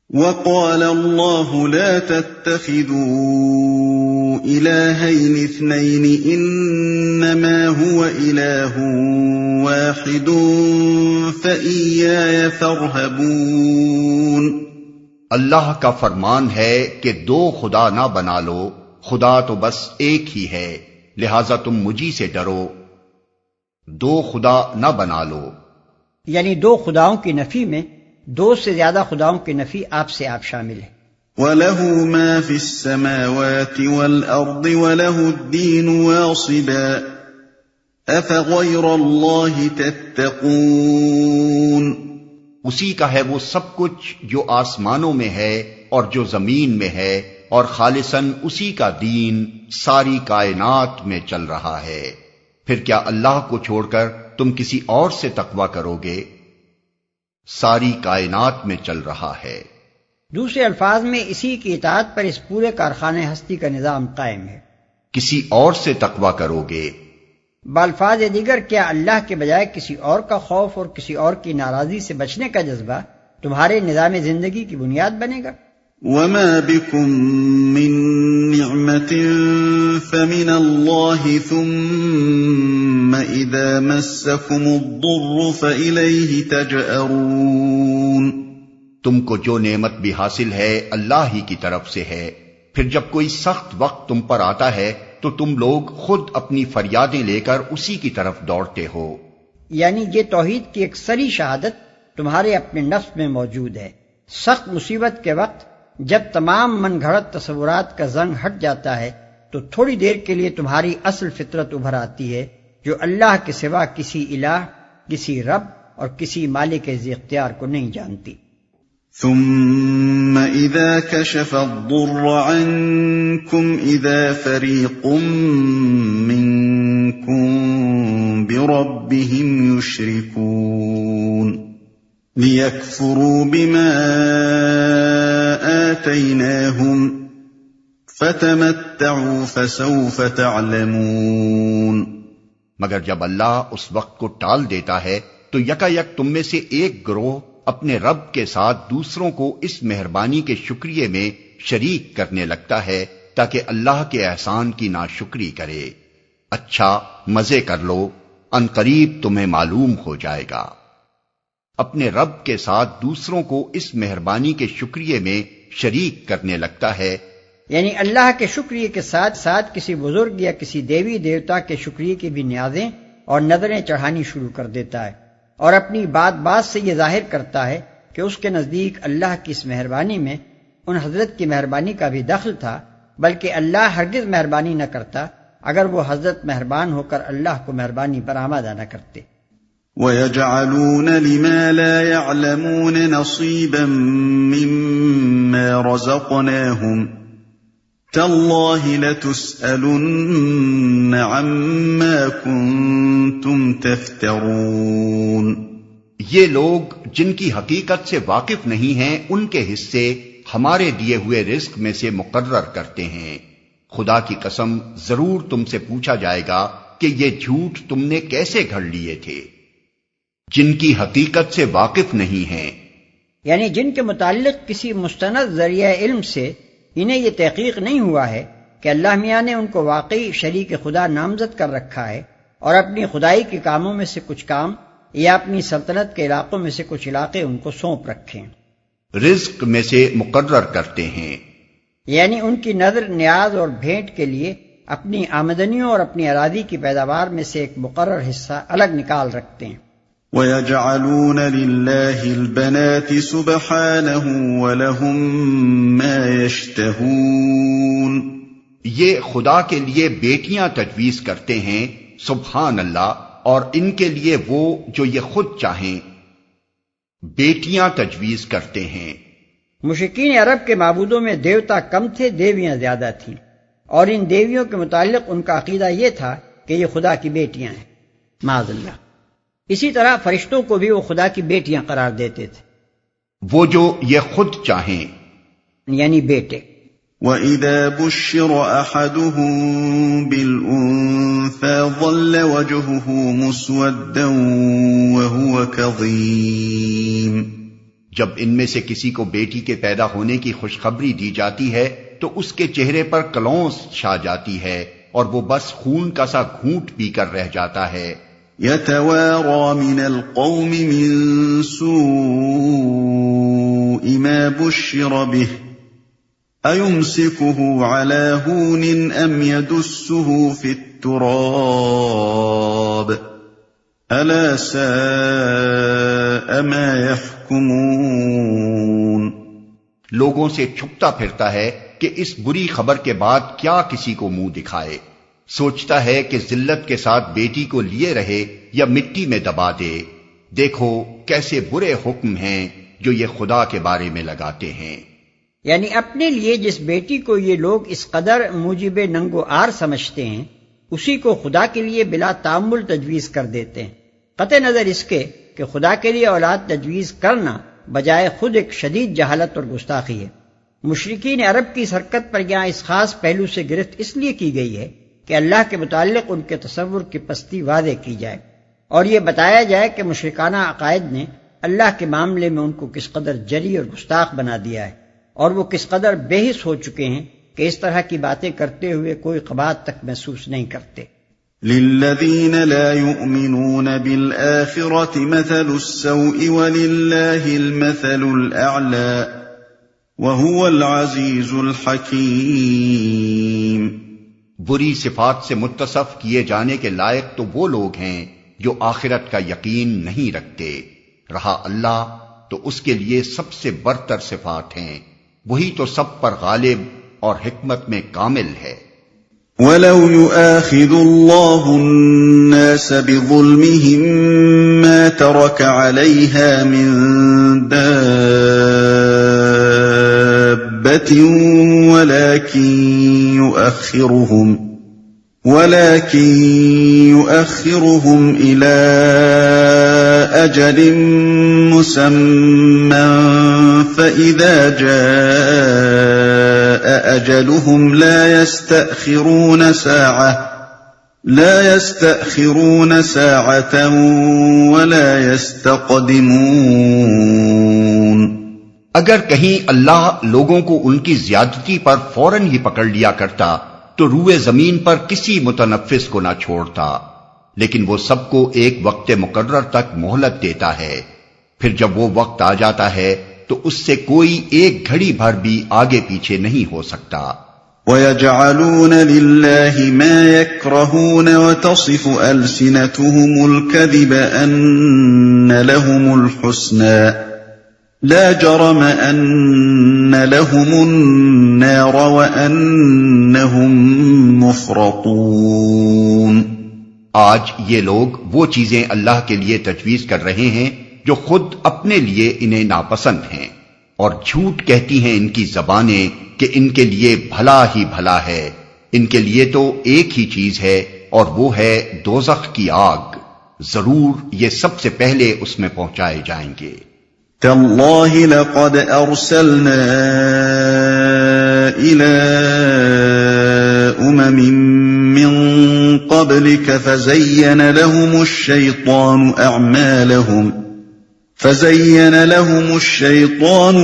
وقال الله لا تتخذوا إلهين اثنين إنما هو إله واحد فإياي فارهبون۔ اللہ کا فرمان ہے کہ دو خدا نہ بنا لو، خدا تو بس ایک ہی ہے، لہذا تم مجھی سے ڈرو، دو خدا نہ بنا لو۔ یعنی دو خداؤں کی نفی میں دو سے زیادہ خداؤں کی نفی آپ سے آپ شامل ہے۔ وَلَهُ مَا فِي السَّمَاوَاتِ وَالْأَرْضِ وَلَهُ الدِّينُ وَاصِبًا أَفَغَيْرَ اللَّهِ تَتَّقُونَ۔ اسی کا ہے وہ سب کچھ جو آسمانوں میں ہے اور جو زمین میں ہے، اور خالصاً اسی کا دین ساری کائنات میں چل رہا ہے، پھر کیا اللہ کو چھوڑ کر تم کسی اور سے تقویٰ کرو گے؟ ساری کائنات میں چل رہا ہے۔ دوسرے الفاظ میں اسی کی اطاعت پر اس پورے کارخانے ہستی کا نظام قائم ہے۔ کسی اور سے تقویٰ کرو گے۔ بالفاظ دیگر کیا اللہ کے بجائے کسی اور کا خوف اور کسی اور کی ناراضی سے بچنے کا جذبہ تمہارے نظام زندگی کی بنیاد بنے گا؟ وَمَا بِكُم مِّن نِّعْمَةٍ فَمِنَ اللَّهِ ثُمَّ إِذَا مَسَّكُمُ الضُّرُّ فَإِلَيْهِ تَجْأَرُونَ۔ تم کو جو نعمت بھی حاصل ہے اللہ ہی کی طرف سے ہے، پھر جب کوئی سخت وقت تم پر آتا ہے تو تم لوگ خود اپنی فریادیں لے کر اسی کی طرف دوڑتے ہو۔ یعنی یہ توحید کی ایک سری شہادت تمہارے اپنے نفس میں موجود ہے۔ سخت مصیبت کے وقت جب تمام من گھڑت تصورات کا زنگ ہٹ جاتا ہے تو تھوڑی دیر کے لیے تمہاری اصل فطرت ابھر آتی ہے جو اللہ کے سوا کسی الہ، کسی رب اور کسی مالک ذی اختیار کو نہیں جانتی۔ ثم اذا كشف الضر عنكم اذا فريق منكم بربهم يشركون ليكفروا بما آتيناهم فتمتعوا فسوف تعلمون۔ مگر جب اللہ اس وقت کو ٹال دیتا ہے تو یکا یک تم میں سے ایک گروہ اپنے رب کے ساتھ دوسروں کو اس مہربانی کے شکریہ میں شریک کرنے لگتا ہے تاکہ اللہ کے احسان کی ناشکری کرے۔ اچھا مزے کر لو، ان قریب تمہیں معلوم ہو جائے گا۔ اپنے رب کے ساتھ دوسروں کو اس مہربانی کے شکریہ میں شریک کرنے لگتا ہے، یعنی اللہ کے شکریہ کے ساتھ ساتھ کسی بزرگ یا کسی دیوی دیوتا کے شکریہ کی بھی نیازیں اور نظریں چڑھانی شروع کر دیتا ہے، اور اپنی بات سے یہ ظاہر کرتا ہے کہ اس کے نزدیک اللہ کی اس مہربانی میں ان حضرت کی مہربانی کا بھی دخل تھا، بلکہ اللہ ہرگز مہربانی نہ کرتا اگر وہ حضرت مہربان ہو کر اللہ کو مہربانی پر آمادہ نہ کرتے۔ وَيَجْعَلُونَ لِمَا لَا يَعْلَمُونَ نَصِيبًا مِّمَّا رَزَقْنَاهُمْ تَاللَّهِ لَتُسْأَلُنَّ عَمَّا كُنتُمْ تَفْتَرُونَ۔ یہ لوگ جن کی حقیقت سے واقف نہیں ہیں ان کے حصے ہمارے دیے ہوئے رزق میں سے مقرر کرتے ہیں۔ خدا کی قسم ضرور تم سے پوچھا جائے گا کہ یہ جھوٹ تم نے کیسے گھڑ لیے تھے، جن کی حقیقت سے واقف نہیں ہیں، یعنی جن کے متعلق کسی مستند ذریعہ علم سے انہیں یہ تحقیق نہیں ہوا ہے کہ اللہ میاں نے ان کو واقعی شریک خدا نامزد کر رکھا ہے اور اپنی خدائی کے کاموں میں سے کچھ کام یا اپنی سلطنت کے علاقوں میں سے کچھ علاقے ان کو سونپ رکھے ہیں۔ رزق میں سے مقرر کرتے ہیں، یعنی ان کی نظر نیاز اور بھیٹ کے لیے اپنی آمدنیوں اور اپنی اراضی کی پیداوار میں سے ایک مقرر حصہ الگ نکال رکھتے ہیں۔ وَيَجْعَلُونَ لِلَّهِ الْبَنَاتِ سُبْحَانَهُ وَلَهُم مَّا يَشْتَهُونَ۔ یہ خدا کے لیے بیٹیاں تجویز کرتے ہیں، سبحان اللہ، اور ان کے لیے وہ جو یہ خود چاہیں بیٹیاں تجویز کرتے ہیں۔ مشرکین عرب کے معبودوں میں دیوتا کم تھے، دیویاں زیادہ تھیں، اور ان دیویوں کے متعلق ان کا عقیدہ یہ تھا کہ یہ خدا کی بیٹیاں ہیں، معاذ اللہ۔ اسی طرح فرشتوں کو بھی وہ خدا کی بیٹیاں قرار دیتے تھے، وہ جو یہ خود چاہیں، یعنی بیٹے۔ وَإِذَا بُشِّرَ أَحَدُهُم بِالْأُنثَىٰ ظَلَّ وَجْهُهُ مُسْوَدًّا وَهُوَ كَظِيمٌ۔ جب ان میں سے کسی کو بیٹی کے پیدا ہونے کی خوشخبری دی جاتی ہے تو اس کے چہرے پر کلونس چھا جاتی ہے اور وہ بس خون کا سا گھونٹ پی کر رہ جاتا ہے. يتوارى من القوم من سوء ما بشر به أيمسكه على هون أم يدسه في التراب ألا ساء ما يحكمون. لوگوں سے چھپتا پھرتا ہے کہ اس بری خبر کے بعد کیا کسی کو منہ دکھائے. سوچتا ہے کہ ذلت کے ساتھ بیٹی کو لیے رہے یا مٹی میں دبا دے. دیکھو کیسے برے حکم ہیں جو یہ خدا کے بارے میں لگاتے ہیں. یعنی اپنے لیے جس بیٹی کو یہ لوگ اس قدر موجب ننگ و آر سمجھتے ہیں اسی کو خدا کے لیے بلا تامل تجویز کر دیتے ہیں، قطع نظر اس کے کہ خدا کے لیے اولاد تجویز کرنا بجائے خود ایک شدید جہالت اور گستاخی ہے. مشرکین عرب کی اس حرکت پر یہاں اس خاص پہلو سے گرفت اس لیے کی گئی ہے کہ اللہ کے متعلق ان کے تصور کی پستی واضح کی جائے اور یہ بتایا جائے کہ مشرکانہ عقائد نے اللہ کے معاملے میں ان کو کس قدر جری اور گستاخ بنا دیا ہے اور وہ کس قدر بے حس ہو چکے ہیں کہ اس طرح کی باتیں کرتے ہوئے کوئی قباحت تک محسوس نہیں کرتے. للذین لا یؤمنون بالآخرة مثل السوء وللہ المثل الأعلی وهو العزیز الحکیم. بری صفات سے متصف کیے جانے کے لائق تو وہ لوگ ہیں جو آخرت کا یقین نہیں رکھتے، رہا اللہ تو اس کے لیے سب سے برتر صفات ہیں، وہی تو سب پر غالب اور حکمت میں کامل ہے. وَلَوْ يُؤَاخِذُ اللَّهُ النَّاسَ بِظُلْمِهِمْ مَا تَرَكَ عَلَيْهَا مِنْ دَابَّةٍ ولكن يؤخرهم إلى أجل مسمى فإذا جاء أجلهم لا يستأخرون ساعة ولا يستقدمون. اگر کہیں اللہ لوگوں کو ان کی زیادتی پر فوراً ہی پکڑ لیا کرتا تو روئے زمین پر کسی متنفس کو نہ چھوڑتا، لیکن وہ سب کو ایک وقت مقرر تک مہلت دیتا ہے، پھر جب وہ وقت آ جاتا ہے تو اس سے کوئی ایک گھڑی بھر بھی آگے پیچھے نہیں ہو سکتا. وَيَجْعَلُونَ لِلَّهِ مَا يَكْرَهُونَ وَتَصِفُ أَلْسِنَتُهُمُ الْكَذِبَ أَنَّ لَهُمُ الْحُسْنَى لا جرم ان لهم النار وانهم مفرطون. آج یہ لوگ وہ چیزیں اللہ کے لیے تجویز کر رہے ہیں جو خود اپنے لیے انہیں ناپسند ہیں، اور جھوٹ کہتی ہیں ان کی زبانیں کہ ان کے لیے بھلا ہی بھلا ہے. ان کے لیے تو ایک ہی چیز ہے اور وہ ہے دوزخ کی آگ، ضرور یہ سب سے پہلے اس میں پہنچائے جائیں گے. تاللہ لقد ارسلنا الى من قبلك فزين لهم الشيطان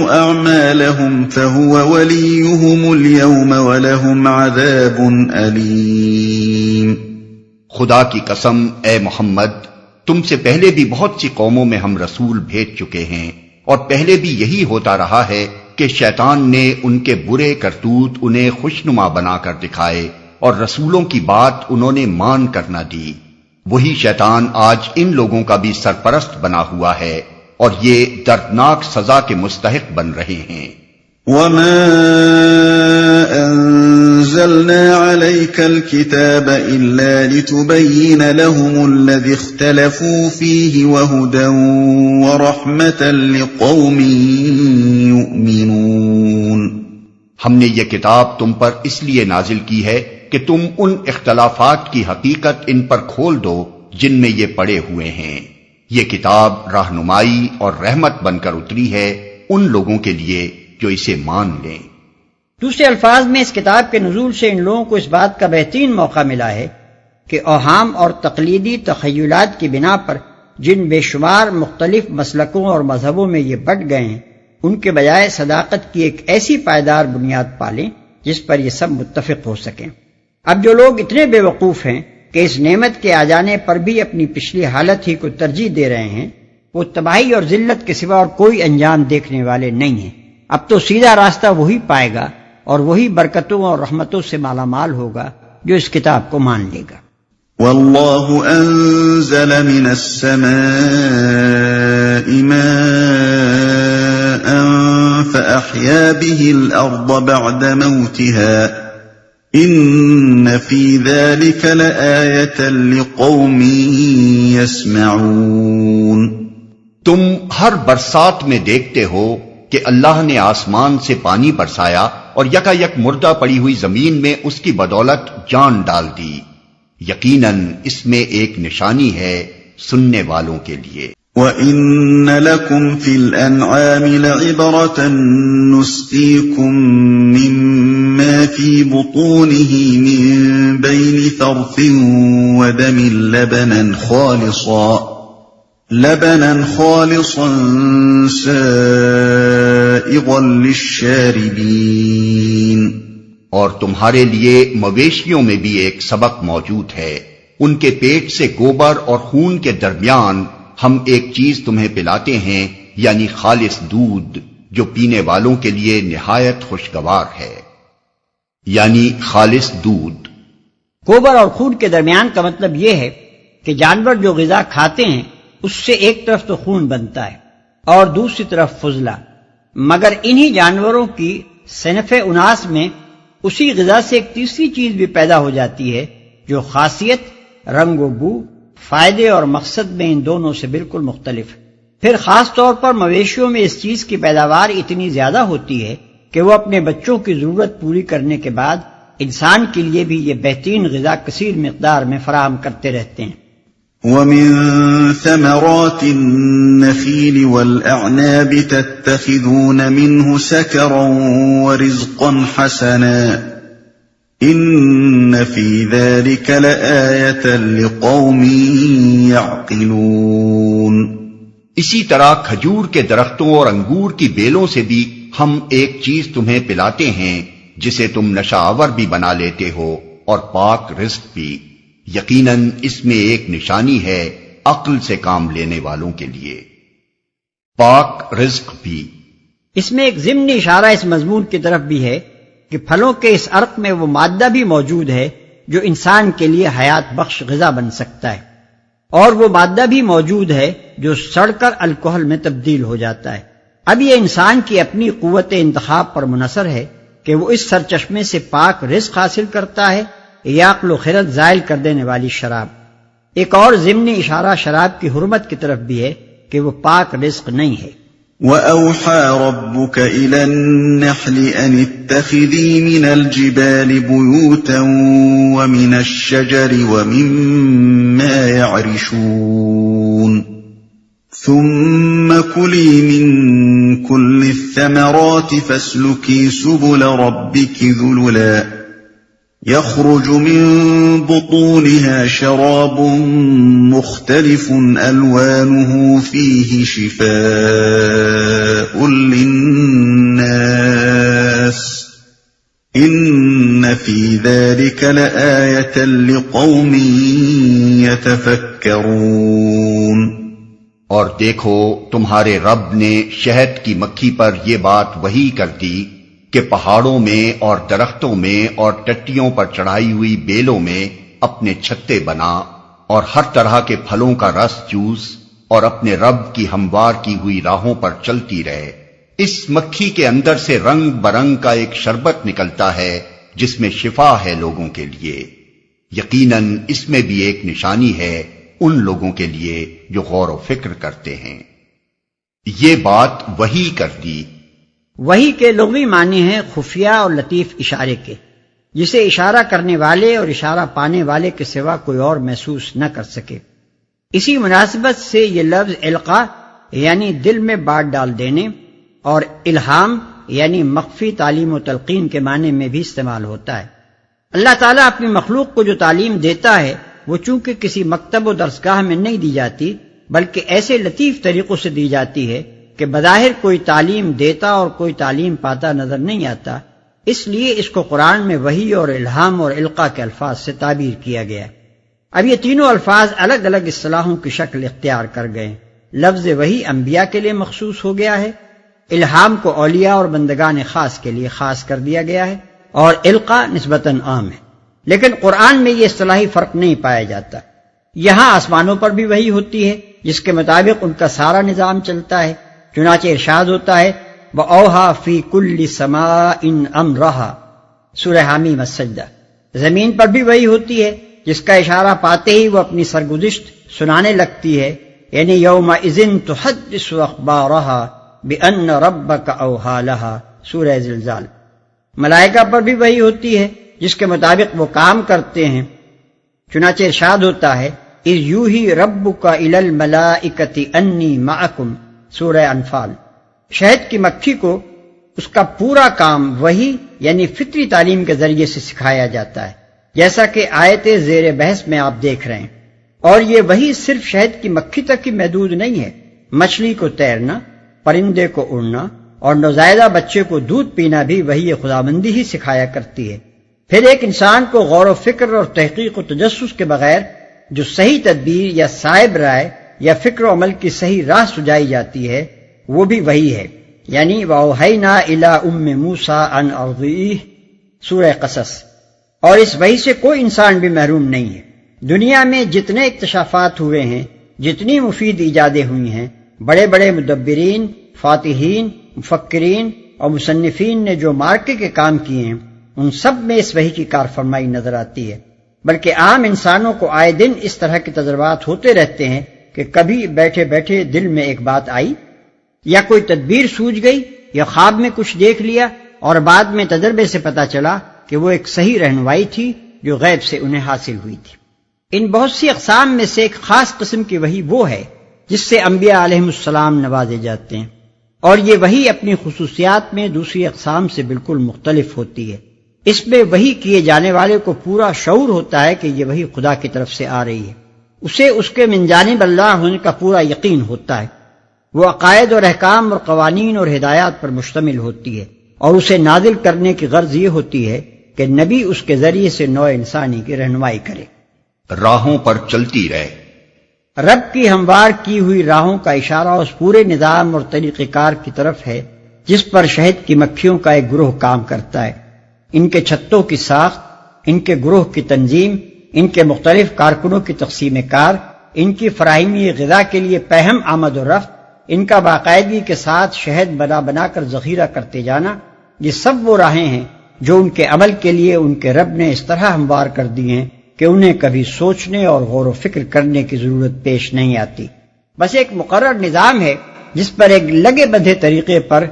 اعمالهم فهو وليهم اليوم ولهم عذاب الیم. خدا کی قسم اے محمد، تم سے پہلے بھی بہت سی قوموں میں ہم رسول بھیج چکے ہیں، اور پہلے بھی یہی ہوتا رہا ہے کہ شیطان نے ان کے برے کرتوت انہیں خوشنما بنا کر دکھائے اور رسولوں کی بات انہوں نے مان کر نہ دی. وہی شیطان آج ان لوگوں کا بھی سرپرست بنا ہوا ہے اور یہ دردناک سزا کے مستحق بن رہے ہیں. وَمَا أَنزَلْنَا عَلَيْكَ الْكِتَابَ إِلَّا لِتُبَيِّنَ لَهُمُ الَّذِي اخْتَلَفُوا فِيهِ وَهُدًى وَرَحْمَةً لِقَوْمٍ يُؤْمِنُونَ. ہم نے یہ کتاب تم پر اس لیے نازل کی ہے کہ تم ان اختلافات کی حقیقت ان پر کھول دو جن میں یہ پڑے ہوئے ہیں. یہ کتاب رہنمائی اور رحمت بن کر اتری ہے ان لوگوں کے لیے جو اسے مان لیں. دوسرے الفاظ میں اس کتاب کے نزول سے ان لوگوں کو اس بات کا بہترین موقع ملا ہے کہ اوہام اور تقلیدی تخیلات کی بنا پر جن بے شمار مختلف مسلکوں اور مذہبوں میں یہ بٹ گئے ہیں، ان کے بجائے صداقت کی ایک ایسی پائیدار بنیاد پالیں جس پر یہ سب متفق ہو سکیں۔ اب جو لوگ اتنے بے وقوف ہیں کہ اس نعمت کے آ جانے پر بھی اپنی پچھلی حالت ہی کو ترجیح دے رہے ہیں، وہ تباہی اور ذلت کے سوا اور کوئی انجام دیکھنے والے نہیں ہیں۔ اب تو سیدھا راستہ وہی پائے گا اور وہی برکتوں اور رحمتوں سے مالا مال ہوگا جو اس کتاب کو مان لے گا۔ والله أنزل من السماء ماء فأحيا به الأرض بعد موتها إن في ذلك لآية لقوم يسمعون۔ تم ہر برسات میں دیکھتے ہو کہ اللہ نے آسمان سے پانی برسایا اور یکا یک مردہ پڑی ہوئی زمین میں اس کی بدولت جان ڈال دی، یقیناً اس میں ایک نشانی ہے سننے والوں کے لیے۔ وَإِنَّ لَكُمْ فِي الْأَنْعَامِ لَعِبْرَةً نُسْقِيكُم مِّمَّا فِي بُطُونِهِ مِن بَيْنِ فَرْثٍ وَدَمٍ لَبَنًا خَالِصًا سَائِغًا لِلشَّارِبِينَ۔ اور تمہارے لیے مویشیوں میں بھی ایک سبق موجود ہے، ان کے پیٹ سے گوبر اور خون کے درمیان ہم ایک چیز تمہیں پلاتے ہیں، یعنی خالص دودھ جو پینے والوں کے لیے نہایت خوشگوار ہے، یعنی خالص دودھ۔ گوبر اور خون کے درمیان کا مطلب یہ ہے کہ جانور جو غذا کھاتے ہیں اس سے ایک طرف تو خون بنتا ہے اور دوسری طرف فضلہ، مگر انہی جانوروں کی صنف اناس میں اسی غذا سے ایک تیسری چیز بھی پیدا ہو جاتی ہے جو خاصیت، رنگ و بو، فائدے اور مقصد میں ان دونوں سے بالکل مختلف ہے۔ پھر خاص طور پر مویشیوں میں اس چیز کی پیداوار اتنی زیادہ ہوتی ہے کہ وہ اپنے بچوں کی ضرورت پوری کرنے کے بعد انسان کے لیے بھی یہ بہترین غذا کثیر مقدار میں فراہم کرتے رہتے ہیں۔ وَمِن ثَمَرَاتِ النَّخِيلِ وَالْأَعْنَابِ تَتَّخِذُونَ مِنْهُ سَكَرًا وَرِزْقًا حَسَنًا إِنَّ فِي ذَلِكَ لَآيَةً لِقَوْمٍ يَعْقِلُونَ۔ اسی طرح کھجور کے درختوں اور انگور کی بیلوں سے بھی ہم ایک چیز تمہیں پلاتے ہیں جسے تم نشہ آور بھی بنا لیتے ہو، اور پاک رزق بھی، یقیناً اس میں ایک نشانی ہے عقل سے کام لینے والوں کے لیے۔ پاک رزق بھی، اس میں ایک ضمنی اشارہ اس مضمون کی طرف بھی ہے کہ پھلوں کے اس عرق میں وہ مادہ بھی موجود ہے جو انسان کے لیے حیات بخش غذا بن سکتا ہے، اور وہ مادہ بھی موجود ہے جو سڑ کر الکحل میں تبدیل ہو جاتا ہے۔ اب یہ انسان کی اپنی قوت انتخاب پر منحصر ہے کہ وہ اس سرچشمے سے پاک رزق حاصل کرتا ہے یا عقل و خرد زائل کر دینے والی شراب۔ ایک اور ضمنی اشارہ شراب کی حرمت کی طرف بھی ہے کہ وہ پاک رزق نہیں ہے۔ وَأَوْحَى رَبُّكَ إِلَى النَّحْلِ أَنِ اتَّخِذِي مِنَ الْجِبَالِ بُيُوتًا وَمِنَ الشَّجَرِ وَمِمَّا يَعْرِشُونَ ثُمَّ كُلِي مِن كُلِّ الثَّمَرَاتِ فَاسْلُكِي سُبُلَ رَبِّكِ ذُلُلًا يَخْرُجُ مِن بُطُونِهَا شَرَابٌ مُخْتَلِفٌ أَلْوَانُهُ فِيهِ شِفَاءٌ لِلنَّاسِ إِنَّ فِي ذَلِكَ لَآيَةً لِقَوْمٍ يَتَفَكَّرُونَ۔ اور دیکھو تمہارے رب نے شہد کی مکھی پر یہ بات وحی کر دی کہ پہاڑوں میں اور درختوں میں اور ٹٹیوں پر چڑھائی ہوئی بیلوں میں اپنے چھتے بنا اور ہر طرح کے پھلوں کا رس چوس اور اپنے رب کی ہموار کی ہوئی راہوں پر چلتی رہے۔ اس مکھی کے اندر سے رنگ برنگ کا ایک شربت نکلتا ہے جس میں شفا ہے لوگوں کے لیے، یقیناً اس میں بھی ایک نشانی ہے ان لوگوں کے لیے جو غور و فکر کرتے ہیں۔ یہ بات وحی کر دی۔ وحی کے لغوی معنی ہیں خفیہ اور لطیف اشارے کے، جسے اشارہ کرنے والے اور اشارہ پانے والے کے سوا کوئی اور محسوس نہ کر سکے۔ اسی مناسبت سے یہ لفظ القاء یعنی دل میں بات ڈال دینے اور الہام یعنی مخفی تعلیم و تلقین کے معنی میں بھی استعمال ہوتا ہے۔ اللہ تعالیٰ اپنی مخلوق کو جو تعلیم دیتا ہے وہ چونکہ کسی مکتب و درسگاہ میں نہیں دی جاتی بلکہ ایسے لطیف طریقوں سے دی جاتی ہے کہ بظاہر کوئی تعلیم دیتا اور کوئی تعلیم پاتا نظر نہیں آتا، اس لیے اس کو قرآن میں وحی اور الہام اور القاء کے الفاظ سے تعبیر کیا گیا ہے۔ اب یہ تینوں الفاظ الگ الگ اصطلاحوں کی شکل اختیار کر گئے۔ لفظ وحی انبیاء کے لیے مخصوص ہو گیا ہے، الہام کو اولیاء اور بندگان خاص کے لیے خاص کر دیا گیا ہے، اور القاء نسبتاً عام ہے۔ لیکن قرآن میں یہ اصطلاحی فرق نہیں پایا جاتا۔ یہاں آسمانوں پر بھی وحی ہوتی ہے جس کے مطابق ان کا سارا نظام چلتا ہے، چنانچہ ارشاد ہوتا ہے وَأَوْحَىٰ فِي كُلِّ سَمَاءٍ أَمْرَهَا سورہ حامیم السجدہ۔ زمین پر بھی وحی ہوتی ہے جس کا اشارہ پاتے ہی وہ اپنی سرگزشت سنانے لگتی ہے، یعنی یومئذ تحدث اخبارها بأن ربک اوحیٰ لها سورہ زلزال۔ ملائکہ پر بھی وحی ہوتی ہے جس کے مطابق وہ کام کرتے ہیں، چنانچہ ارشاد ہوتا ہے اذ یوحی ربک الی الملائکۃ انی معکم سورہ انفال۔ شہد کی مکھی کو اس کا پورا کام وحی یعنی فطری تعلیم کے ذریعے سے سکھایا جاتا ہے، جیسا کہ آیت زیر بحث میں آپ دیکھ رہے ہیں۔ اور یہ وحی صرف شہد کی مکھی تک ہی محدود نہیں ہے، مچھلی کو تیرنا، پرندے کو اڑنا اور نوزائیدہ بچے کو دودھ پینا بھی وحی خداوندی ہی سکھایا کرتی ہے۔ پھر ایک انسان کو غور و فکر اور تحقیق و تجسس کے بغیر جو صحیح تدبیر یا صائب رائے یا فکر و عمل کی صحیح راہ سجائی جاتی ہے وہ بھی وحی ہے، یعنی وَأَوْحَيْنَا إِلَىٰ أُمِّ مُوسَىٰ أَنْ أَرْضِعِيهِ سورہ قصص۔ اور اس وحی سے کوئی انسان بھی محروم نہیں ہے۔ دنیا میں جتنے اکتشافات ہوئے ہیں، جتنی مفید ایجادیں ہوئی ہیں، بڑے بڑے مدبرین، فاتحین، مفکرین اور مصنفین نے جو مارکے کے کام کیے ہیں، ان سب میں اس وحی کی کارفرمائی نظر آتی ہے۔ بلکہ عام انسانوں کو آئے دن اس طرح کے تجربات ہوتے رہتے ہیں کہ کبھی بیٹھے بیٹھے دل میں ایک بات آئی، یا کوئی تدبیر سوجھ گئی، یا خواب میں کچھ دیکھ لیا، اور بعد میں تجربے سے پتہ چلا کہ وہ ایک صحیح رہنمائی تھی جو غیب سے انہیں حاصل ہوئی تھی۔ ان بہت سی اقسام میں سے ایک خاص قسم کی وحی وہ ہے جس سے انبیاء علیہم السلام نوازے جاتے ہیں، اور یہ وحی اپنی خصوصیات میں دوسری اقسام سے بالکل مختلف ہوتی ہے۔ اس میں وحی کیے جانے والے کو پورا شعور ہوتا ہے کہ یہ وحی خدا کی طرف سے آ رہی ہے، اسے اس کے من جانب اللہ ہونے کا پورا یقین ہوتا ہے، وہ عقائد اور احکام اور قوانین اور ہدایات پر مشتمل ہوتی ہے، اور اسے نازل کرنے کی غرض یہ ہوتی ہے کہ نبی اس کے ذریعے سے نوع انسانی کی رہنمائی کرے۔ راہوں پر چلتی رہے۔ رب کی ہموار کی ہوئی راہوں کا اشارہ اس پورے نظام اور طریقہ کار کی طرف ہے جس پر شہد کی مکھیوں کا ایک گروہ کام کرتا ہے۔ ان کے چھتوں کی ساخت، ان کے گروہ کی تنظیم، ان کے مختلف کارکنوں کی تقسیم کار، ان کی فراہمی غذا کے لیے پہم آمد و رفت، ان کا باقاعدگی کے ساتھ شہد بنا بنا کر ذخیرہ کرتے جانا، یہ سب وہ راہیں ہیں جو ان کے عمل کے لیے ان کے رب نے اس طرح ہموار کر دی ہیں کہ انہیں کبھی سوچنے اور غور و فکر کرنے کی ضرورت پیش نہیں آتی۔ بس ایک مقرر نظام ہے جس پر ایک لگے بندھے طریقے پر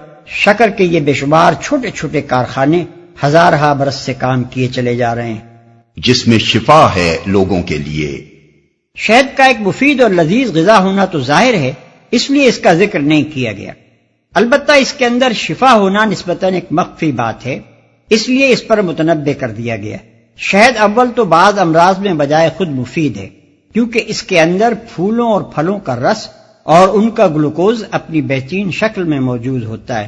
شکر کے یہ بے شمار چھوٹے چھوٹے کارخانے ہزارہا برس سے کام کیے چلے جا رہے ہیں، جس میں شفا ہے لوگوں کے لیے۔ شہد کا ایک مفید اور لذیذ غذا ہونا تو ظاہر ہے، اس لیے اس کا ذکر نہیں کیا گیا۔ البتہ اس کے اندر شفا ہونا نسبتاً ایک مخفی بات ہے، اس لیے اس پر متنبہ کر دیا گیا۔ شہد اول تو بعض امراض میں بجائے خود مفید ہے، کیونکہ اس کے اندر پھولوں اور پھلوں کا رس اور ان کا گلوکوز اپنی بہترین شکل میں موجود ہوتا ہے۔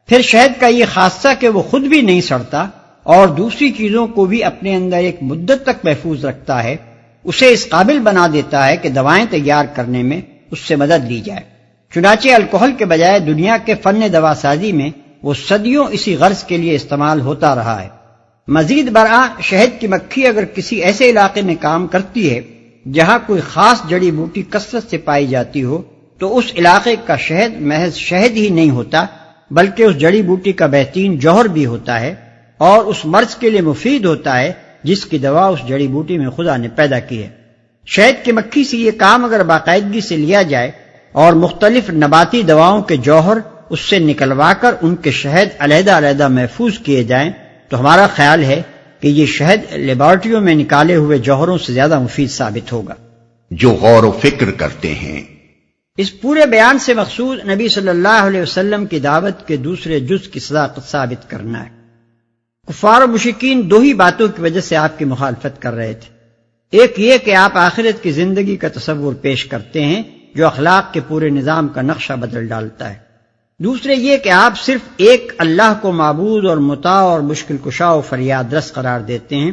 پھر شہد کا یہ خاصہ کہ وہ خود بھی نہیں سڑتا اور دوسری چیزوں کو بھی اپنے اندر ایک مدت تک محفوظ رکھتا ہے، اسے اس قابل بنا دیتا ہے کہ دوائیں تیار کرنے میں اس سے مدد لی جائے۔ چنانچہ الکحل کے بجائے دنیا کے فن دوا سازی میں وہ صدیوں اسی غرض کے لیے استعمال ہوتا رہا ہے۔ مزید برآں شہد کی مکھی اگر کسی ایسے علاقے میں کام کرتی ہے جہاں کوئی خاص جڑی بوٹی کثرت سے پائی جاتی ہو تو اس علاقے کا شہد محض شہد ہی نہیں ہوتا بلکہ اس جڑی بوٹی کا بہترین جوہر بھی ہوتا ہے اور اس مرض کے لیے مفید ہوتا ہے جس کی دوا اس جڑی بوٹی میں خدا نے پیدا کی ہے۔ شہد کی مکھی سے یہ کام اگر باقاعدگی سے لیا جائے اور مختلف نباتی دواؤں کے جوہر اس سے نکلوا کر ان کے شہد علیحدہ علیحدہ محفوظ کیے جائیں تو ہمارا خیال ہے کہ یہ شہد لیبارٹریوں میں نکالے ہوئے جوہروں سے زیادہ مفید ثابت ہوگا۔ جو غور و فکر کرتے ہیں۔ اس پورے بیان سے مقصود نبی صلی اللہ علیہ وسلم کی دعوت کے دوسرے جز کی صداقت ثابت کرنا ہے۔ کفار و مشرکین دو ہی باتوں کی وجہ سے آپ کی مخالفت کر رہے تھے۔ ایک یہ کہ آپ آخرت کی زندگی کا تصور پیش کرتے ہیں جو اخلاق کے پورے نظام کا نقشہ بدل ڈالتا ہے۔ دوسرے یہ کہ آپ صرف ایک اللہ کو معبود اور مطاع اور مشکل کشا و فریاد رس قرار دیتے ہیں،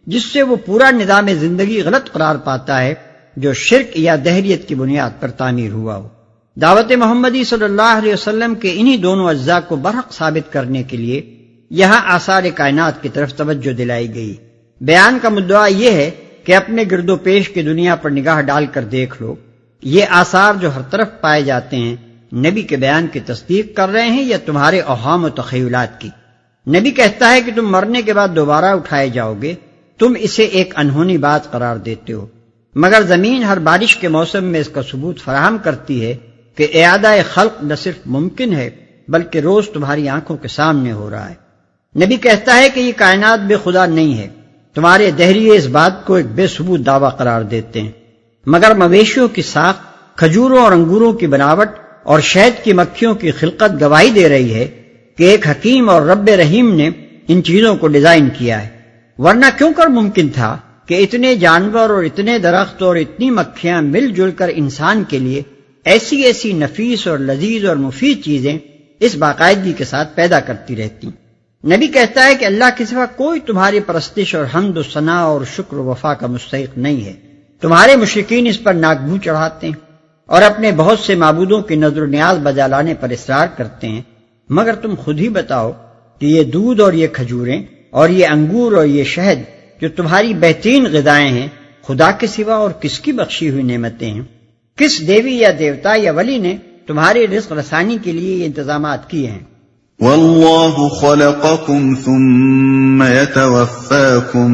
جس سے وہ پورا نظام زندگی غلط قرار پاتا ہے جو شرک یا دہریت کی بنیاد پر تعمیر ہوا ہو۔ دعوت محمدی صلی اللہ علیہ وسلم کے انہی دونوں اجزاء کو برحق ثابت کرنے کے لیے یہاں آثار کائنات کی طرف توجہ دلائی گئی۔ بیان کا مدعا یہ ہے کہ اپنے گرد و پیش کی دنیا پر نگاہ ڈال کر دیکھ لو، یہ آثار جو ہر طرف پائے جاتے ہیں نبی کے بیان کی تصدیق کر رہے ہیں یا تمہارے اوہام و تخیلات کی؟ نبی کہتا ہے کہ تم مرنے کے بعد دوبارہ اٹھائے جاؤ گے، تم اسے ایک انہونی بات قرار دیتے ہو، مگر زمین ہر بارش کے موسم میں اس کا ثبوت فراہم کرتی ہے کہ اعادہ خلق نہ صرف ممکن ہے بلکہ روز تمہاری آنکھوں کے سامنے ہو رہا ہے۔ نبی کہتا ہے کہ یہ کائنات بے خدا نہیں ہے، تمہارے دہریے اس بات کو ایک بے ثبوت دعویٰ قرار دیتے ہیں، مگر مویشیوں کی ساخت، کھجوروں اور انگوروں کی بناوٹ اور شہد کی مکھیوں کی خلقت گواہی دے رہی ہے کہ ایک حکیم اور رب رحیم نے ان چیزوں کو ڈیزائن کیا ہے، ورنہ کیوں کر ممکن تھا کہ اتنے جانور اور اتنے درخت اور اتنی مکھیاں مل جل کر انسان کے لیے ایسی ایسی نفیس اور لذیذ اور مفید چیزیں اس باقاعدگی کے ساتھ پیدا کرتی رہتی۔ نبی کہتا ہے کہ اللہ کے سوا کوئی تمہاری پرستش اور حمد و ثنا اور شکر و وفا کا مستحق نہیں ہے، تمہارے مشرکین اس پر ناک منہ چڑھاتے ہیں اور اپنے بہت سے معبودوں کی نظر و نیاز بجا لانے پر اصرار کرتے ہیں، مگر تم خود ہی بتاؤ کہ یہ دودھ اور یہ کھجوریں اور یہ انگور اور یہ شہد جو تمہاری بہترین غذائیں ہیں خدا کے سوا اور کس کی بخشی ہوئی نعمتیں ہیں؟ کس دیوی یا دیوتا یا ولی نے تمہاری رزق رسانی کے لیے یہ انتظامات کیے ہیں؟ واللہ خلقکم ثم یتوفاکم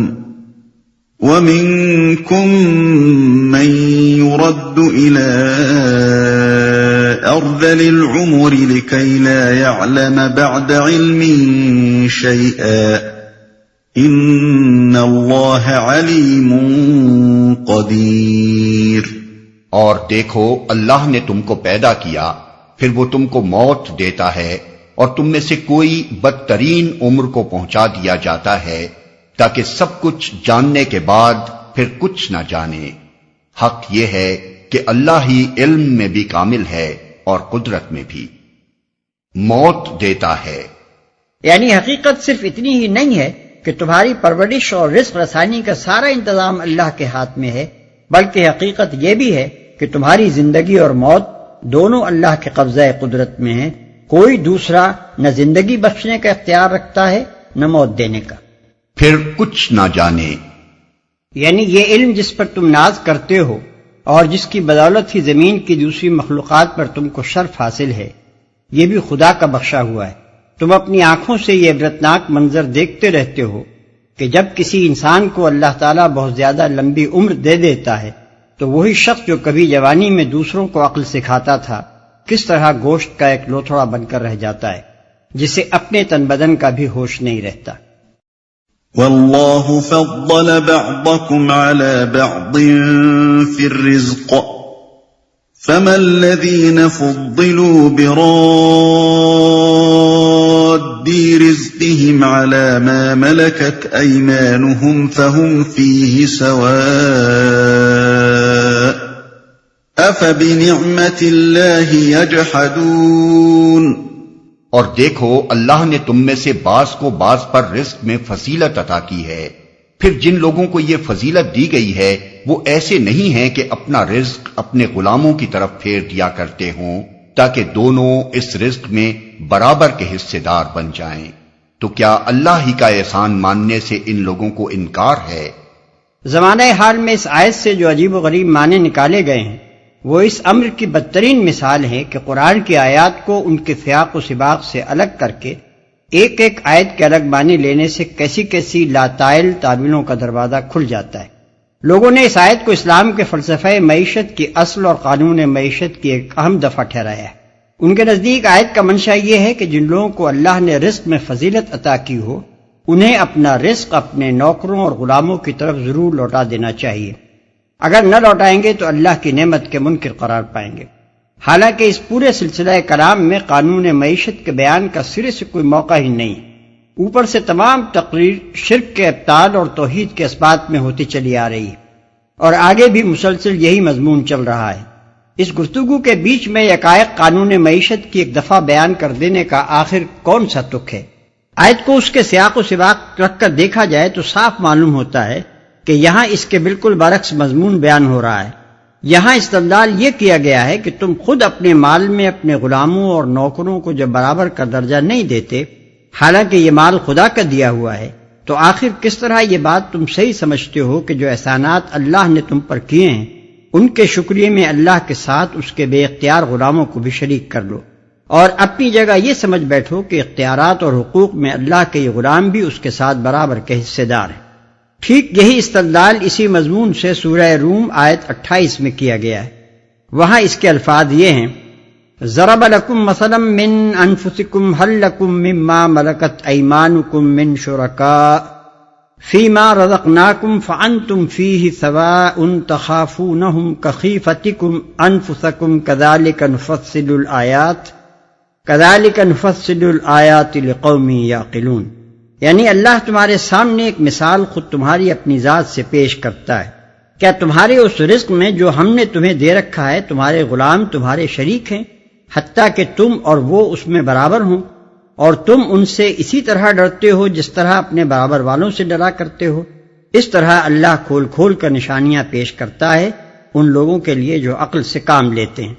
ومنکم من يرد الى ارذل العمر لكي لا يعلم بعد علم شيئا ان اللہ علیم قدیر۔ اور دیکھو اللہ نے تم کو پیدا کیا، پھر وہ تم کو موت دیتا ہے اور تم میں سے کوئی بدترین عمر کو پہنچا دیا جاتا ہے تاکہ سب کچھ جاننے کے بعد پھر کچھ نہ جانے۔ حق یہ ہے کہ اللہ ہی علم میں بھی کامل ہے اور قدرت میں بھی۔ موت دیتا ہے یعنی حقیقت صرف اتنی ہی نہیں ہے کہ تمہاری پرورش اور رزق رسانی کا سارا انتظام اللہ کے ہاتھ میں ہے، بلکہ حقیقت یہ بھی ہے کہ تمہاری زندگی اور موت دونوں اللہ کے قبضہ قدرت میں ہیں، کوئی دوسرا نہ زندگی بخشنے کا اختیار رکھتا ہے نہ موت دینے کا۔ پھر کچھ نہ جانے یعنی یہ علم جس پر تم ناز کرتے ہو اور جس کی بدولت ہی زمین کی دوسری مخلوقات پر تم کو شرف حاصل ہے، یہ بھی خدا کا بخشا ہوا ہے۔ تم اپنی آنکھوں سے یہ عبرتناک منظر دیکھتے رہتے ہو کہ جب کسی انسان کو اللہ تعالیٰ بہت زیادہ لمبی عمر دے دیتا ہے تو وہی شخص جو کبھی جوانی میں دوسروں کو عقل سکھاتا تھا کس طرح گوشت کا ایک لوتھڑا بن کر رہ جاتا ہے جسے اپنے تن بدن کا بھی ہوش نہیں رہتا۔ واللہ فضل بعضکم علی بعض فی الرزق فما الذین فضلوا براد رزقهم على ما ملكت أيمانهم فهم فيه سواء أفبنعمة الله يجحدون۔ اور دیکھو اللہ نے تم میں سے بعض کو بعض پر رزق میں فضیلت عطا کی ہے، پھر جن لوگوں کو یہ فضیلت دی گئی ہے وہ ایسے نہیں ہیں کہ اپنا رزق اپنے غلاموں کی طرف پھیر دیا کرتے ہوں تاکہ دونوں اس رزق میں برابر کے حصے دار بن جائیں۔ تو کیا اللہ ہی کا احسان ماننے سے ان لوگوں کو انکار ہے؟ زمانہ حال میں اس آیت سے جو عجیب و غریب معنی نکالے گئے ہیں وہ اس امر کی بدترین مثال ہے کہ قرآن کی آیات کو ان کے سیاق و سباق سے الگ کر کے ایک ایک آیت کے الگ معنی لینے سے کیسی کیسی لاتائل تعبیروں کا دروازہ کھل جاتا ہے۔ لوگوں نے اس آیت کو اسلام کے فلسفہ معیشت کی اصل اور قانون معیشت کی ایک اہم دفعہ ٹھہرایا ہے۔ ان کے نزدیک آیت کا منشا یہ ہے کہ جن لوگوں کو اللہ نے رزق میں فضیلت عطا کی ہو انہیں اپنا رزق اپنے نوکروں اور غلاموں کی طرف ضرور لوٹا دینا چاہیے، اگر نہ لوٹائیں گے تو اللہ کی نعمت کے منکر قرار پائیں گے۔ حالانکہ اس پورے سلسلہ کلام میں قانون معیشت کے بیان کا سرے سے کوئی موقع ہی نہیں، اوپر سے تمام تقریر شرک کے ابطال اور توحید کے اثبات میں ہوتی چلی آ رہی ہے، اور آگے بھی مسلسل یہی مضمون چل رہا ہے۔ اس گفتگو کے بیچ میں یکایک قانون معیشت کی ایک دفعہ بیان کر دینے کا آخر کون سا تک ہے؟ آیت کو اس کے سیاق و سباق رکھ کر دیکھا جائے تو صاف معلوم ہوتا ہے کہ یہاں اس کے بالکل برعکس مضمون بیان ہو رہا ہے۔ یہاں استدلال یہ کیا گیا ہے کہ تم خود اپنے مال میں اپنے غلاموں اور نوکروں کو جب برابر کا درجہ نہیں دیتے، حالانکہ یہ مال خدا کا دیا ہوا ہے، تو آخر کس طرح یہ بات تم صحیح سمجھتے ہو کہ جو احسانات اللہ نے تم پر کیے ہیں ان کے شکریے میں اللہ کے ساتھ اس کے بے اختیار غلاموں کو بھی شریک کر لو، اور اپنی جگہ یہ سمجھ بیٹھو کہ اختیارات اور حقوق میں اللہ کے یہ غلام بھی اس کے ساتھ برابر کے حصے دار ہیں۔ ٹھیک یہی استدلال اسی مضمون سے سورہ روم آیت 28 میں کیا گیا ہے۔ وہاں اس کے الفاظ یہ ہیں: ضرب لکم مثلا من انفسکم هل لکم مما ملکت ایمانکم من شرکاء فیما رزقناکم فانتم فیہ سواء تخافونہم کخیفتکم انفسکم کذالک نفصل الآیات لقوم یعقلون۔ یعنی اللہ تمہارے سامنے ایک مثال خود تمہاری اپنی ذات سے پیش کرتا ہے۔ کیا تمہارے اس رزق میں جو ہم نے تمہیں دے رکھا ہے تمہارے غلام تمہارے شریک ہیں، حتیٰ کہ تم اور وہ اس میں برابر ہوں، اور تم ان سے اسی طرح ڈرتے ہو جس طرح اپنے برابر والوں سے ڈرا کرتے ہو؟ اس طرح اللہ کھول کھول کر نشانیاں پیش کرتا ہے ان لوگوں کے لیے جو عقل سے کام لیتے ہیں۔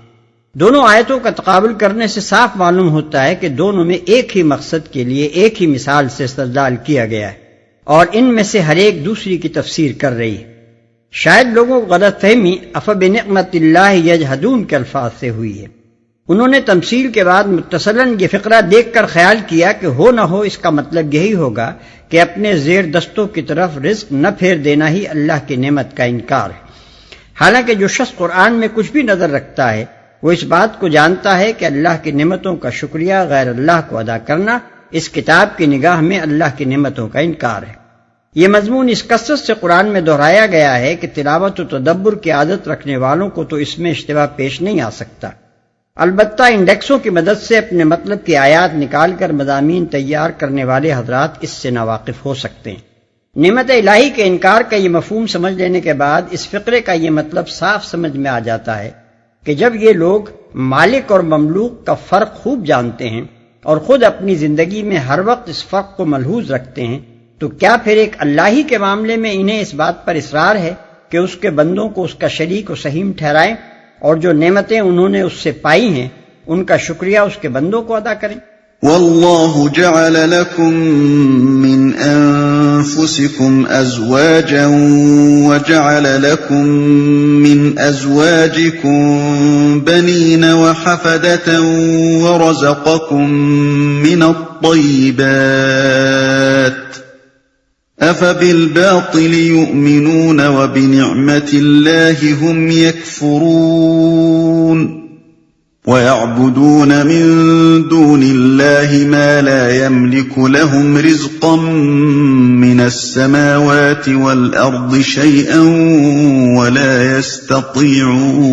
دونوں آیتوں کا تقابل کرنے سے صاف معلوم ہوتا ہے کہ دونوں میں ایک ہی مقصد کے لیے ایک ہی مثال سے استدلال کیا گیا ہے، اور ان میں سے ہر ایک دوسری کی تفسیر کر رہی ہے۔ شاید لوگوں کو غلط فہمی افبنعمت اللہ یجحدون کے الفاظ سے ہوئی ہے۔ انہوں نے تمثیل کے بعد متصلاً یہ فقرہ دیکھ کر خیال کیا کہ ہو نہ ہو اس کا مطلب یہی ہوگا کہ اپنے زیر دستوں کی طرف رزق نہ پھیر دینا ہی اللہ کی نعمت کا انکار ہے۔ حالانکہ جو شخص قرآن میں کچھ بھی نظر رکھتا ہے وہ اس بات کو جانتا ہے کہ اللہ کی نعمتوں کا شکریہ غیر اللہ کو ادا کرنا اس کتاب کی نگاہ میں اللہ کی نعمتوں کا انکار ہے۔ یہ مضمون اس کثرت سے قرآن میں دہرایا گیا ہے کہ تلاوت و تدبر کی عادت رکھنے والوں کو تو اس میں اشتباہ پیش نہیں آ سکتا۔ البتہ انڈیکسوں کی مدد سے اپنے مطلب کی آیات نکال کر مضامین تیار کرنے والے حضرات اس سے ناواقف ہو سکتے ہیں۔ نعمت الہی کے انکار کا یہ مفہوم سمجھ لینے کے بعد اس فقرے کا یہ مطلب صاف سمجھ میں آ جاتا ہے کہ جب یہ لوگ مالک اور مملوک کا فرق خوب جانتے ہیں اور خود اپنی زندگی میں ہر وقت اس فرق کو ملحوظ رکھتے ہیں، تو کیا پھر ایک اللہ ہی کے معاملے میں انہیں اس بات پر اصرار ہے کہ اس کے بندوں کو اس کا شریک و سہیم ٹھہرائیں، اور جو نعمتیں انہوں نے اس سے پائی ہیں ان کا شکریہ اس کے بندوں کو ادا کریں؟ واللہ جعل لكم من انفسكم ازواجا وجعل لكم من ازواجكم بنين وحفدة ورزقكم من الطيبات افبالباطل يؤمنون وبنعمة الله هم يكفرون ويعبدون من دون الله ما لا يملك لهم رزقا من السماوات والأرض شيئا ولا يستطيعون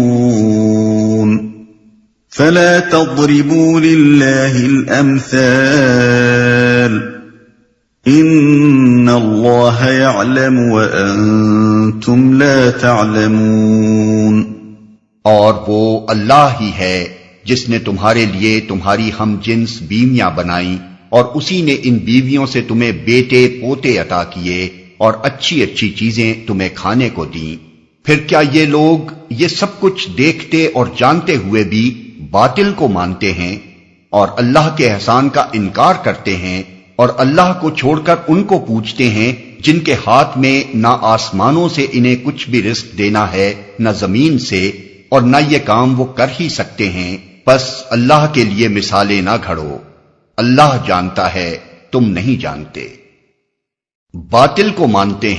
فلا تضربوا لله الأمثال إن الله يعلم وأنتم لا تعلمون۔ اور وہ اللہ ہی ہے جس نے تمہارے لیے تمہاری ہم جنس بیویاں بنائیں، اور اسی نے ان بیویوں سے تمہیں بیٹے پوتے عطا کیے اور اچھی اچھی چیزیں تمہیں کھانے کو دیں۔ پھر کیا یہ لوگ یہ سب کچھ دیکھتے اور جانتے ہوئے بھی باطل کو مانتے ہیں اور اللہ کے احسان کا انکار کرتے ہیں، اور اللہ کو چھوڑ کر ان کو پوچھتے ہیں جن کے ہاتھ میں نہ آسمانوں سے انہیں کچھ بھی رزق دینا ہے نہ زمین سے، اور نہ یہ کام وہ کر ہی سکتے ہیں؟ بس اللہ کے لیے مثالیں نہ گھڑو، اللہ جانتا ہے تم نہیں جانتے۔ باطل کو مانتے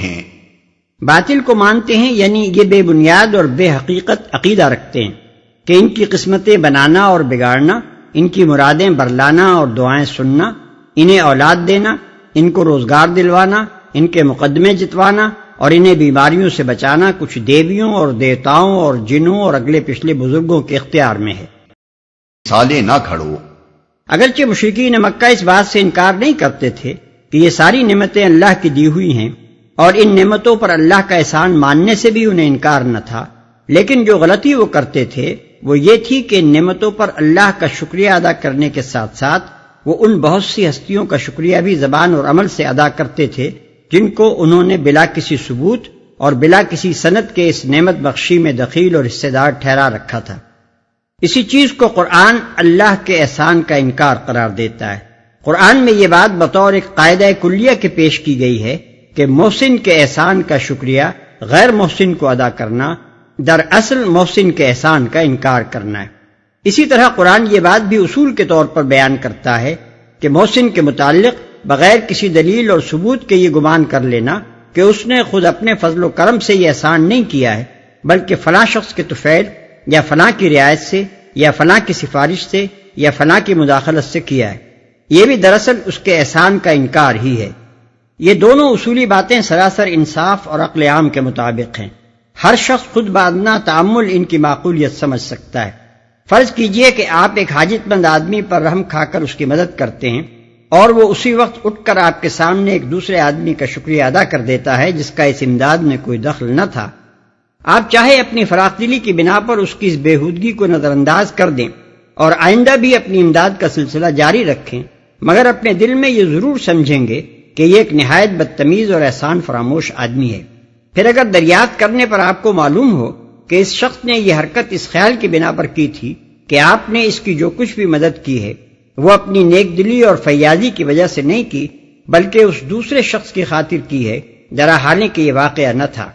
ہیں یعنی یہ بے بنیاد اور بے حقیقت عقیدہ رکھتے ہیں کہ ان کی قسمتیں بنانا اور بگاڑنا، ان کی مرادیں برلانا اور دعائیں سننا، انہیں اولاد دینا، ان کو روزگار دلوانا، ان کے مقدمے جتوانا اور انہیں بیماریوں سے بچانا کچھ دیویوں اور دیوتاؤں اور جنوں اور اگلے پچھلے بزرگوں کے اختیار میں ہے۔ مثالیں نہ گھڑو۔ اگرچہ مشرکین مکہ اس بات سے انکار نہیں کرتے تھے کہ یہ ساری نعمتیں اللہ کی دی ہوئی ہیں، اور ان نعمتوں پر اللہ کا احسان ماننے سے بھی انہیں انکار نہ تھا، لیکن جو غلطی وہ کرتے تھے وہ یہ تھی کہ ان نعمتوں پر اللہ کا شکریہ ادا کرنے کے ساتھ ساتھ وہ ان بہت سی ہستیوں کا شکریہ بھی زبان اور عمل سے ادا کرتے تھے جن کو انہوں نے بلا کسی ثبوت اور بلا کسی سند کے اس نعمت بخشی میں دخیل اور حصے دار ٹھہرا رکھا تھا۔ اسی چیز کو قرآن اللہ کے احسان کا انکار قرار دیتا ہے۔ قرآن میں یہ بات بطور ایک قاعدہ کلیہ کے پیش کی گئی ہے کہ محسن کے احسان کا شکریہ غیر محسن کو ادا کرنا دراصل محسن کے احسان کا انکار کرنا ہے۔ اسی طرح قرآن یہ بات بھی اصول کے طور پر بیان کرتا ہے کہ محسن کے متعلق بغیر کسی دلیل اور ثبوت کے یہ گمان کر لینا کہ اس نے خود اپنے فضل و کرم سے یہ احسان نہیں کیا ہے بلکہ فلاں شخص کے طفیل یا فلاں کی رعایت سے یا فلاں کی سفارش سے یا فلاں کی مداخلت سے کیا ہے، یہ بھی دراصل اس کے احسان کا انکار ہی ہے۔ یہ دونوں اصولی باتیں سراسر انصاف اور عقل عام کے مطابق ہیں۔ ہر شخص خود بادنا تعمل ان کی معقولیت سمجھ سکتا ہے۔ فرض کیجئے کہ آپ ایک حاجت مند آدمی پر رحم کھا کر اس کی مدد کرتے ہیں اور وہ اسی وقت اٹھ کر آپ کے سامنے ایک دوسرے آدمی کا شکریہ ادا کر دیتا ہے جس کا اس امداد میں کوئی دخل نہ تھا۔ آپ چاہے اپنی فراخ دلی کی بنا پر اس کی اس بےہودگی کو نظر انداز کر دیں اور آئندہ بھی اپنی امداد کا سلسلہ جاری رکھیں، مگر اپنے دل میں یہ ضرور سمجھیں گے کہ یہ ایک نہایت بدتمیز اور احسان فراموش آدمی ہے۔ پھر اگر دریافت کرنے پر آپ کو معلوم ہو کہ اس شخص نے یہ حرکت اس خیال کی بنا پر کی تھی کہ آپ نے اس کی جو کچھ بھی مدد کی ہے وہ اپنی نیک دلی اور فیاضی کی وجہ سے نہیں کی بلکہ اس دوسرے شخص کی خاطر کی ہے، ذرا حالانکہ یہ واقعہ نہ تھا،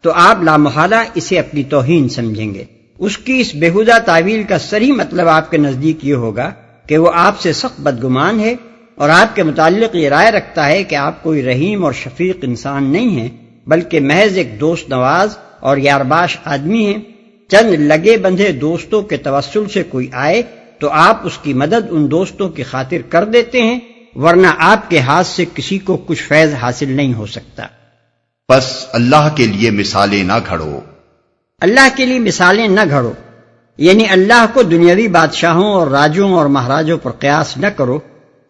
تو آپ لامحالہ اسے اپنی توہین سمجھیں گے۔ اس کی اس بےہودہ تعویل کا صریح مطلب آپ کے نزدیک یہ ہوگا کہ وہ آپ سے سخت بدگمان ہے اور آپ کے متعلق یہ رائے رکھتا ہے کہ آپ کوئی رحیم اور شفیق انسان نہیں ہیں بلکہ محض ایک دوست نواز اور یارباش آدمی ہیں۔ چند لگے بندھے دوستوں کے توسل سے کوئی آئے تو آپ اس کی مدد ان دوستوں کی خاطر کر دیتے ہیں، ورنہ آپ کے ہاتھ سے کسی کو کچھ فیض حاصل نہیں ہو سکتا۔ بس اللہ کے لیے مثالیں نہ گھڑو۔ اللہ کے لیے مثالیں نہ گھڑو یعنی اللہ کو دنیاوی بادشاہوں اور راجوں اور مہاراجوں پر قیاس نہ کرو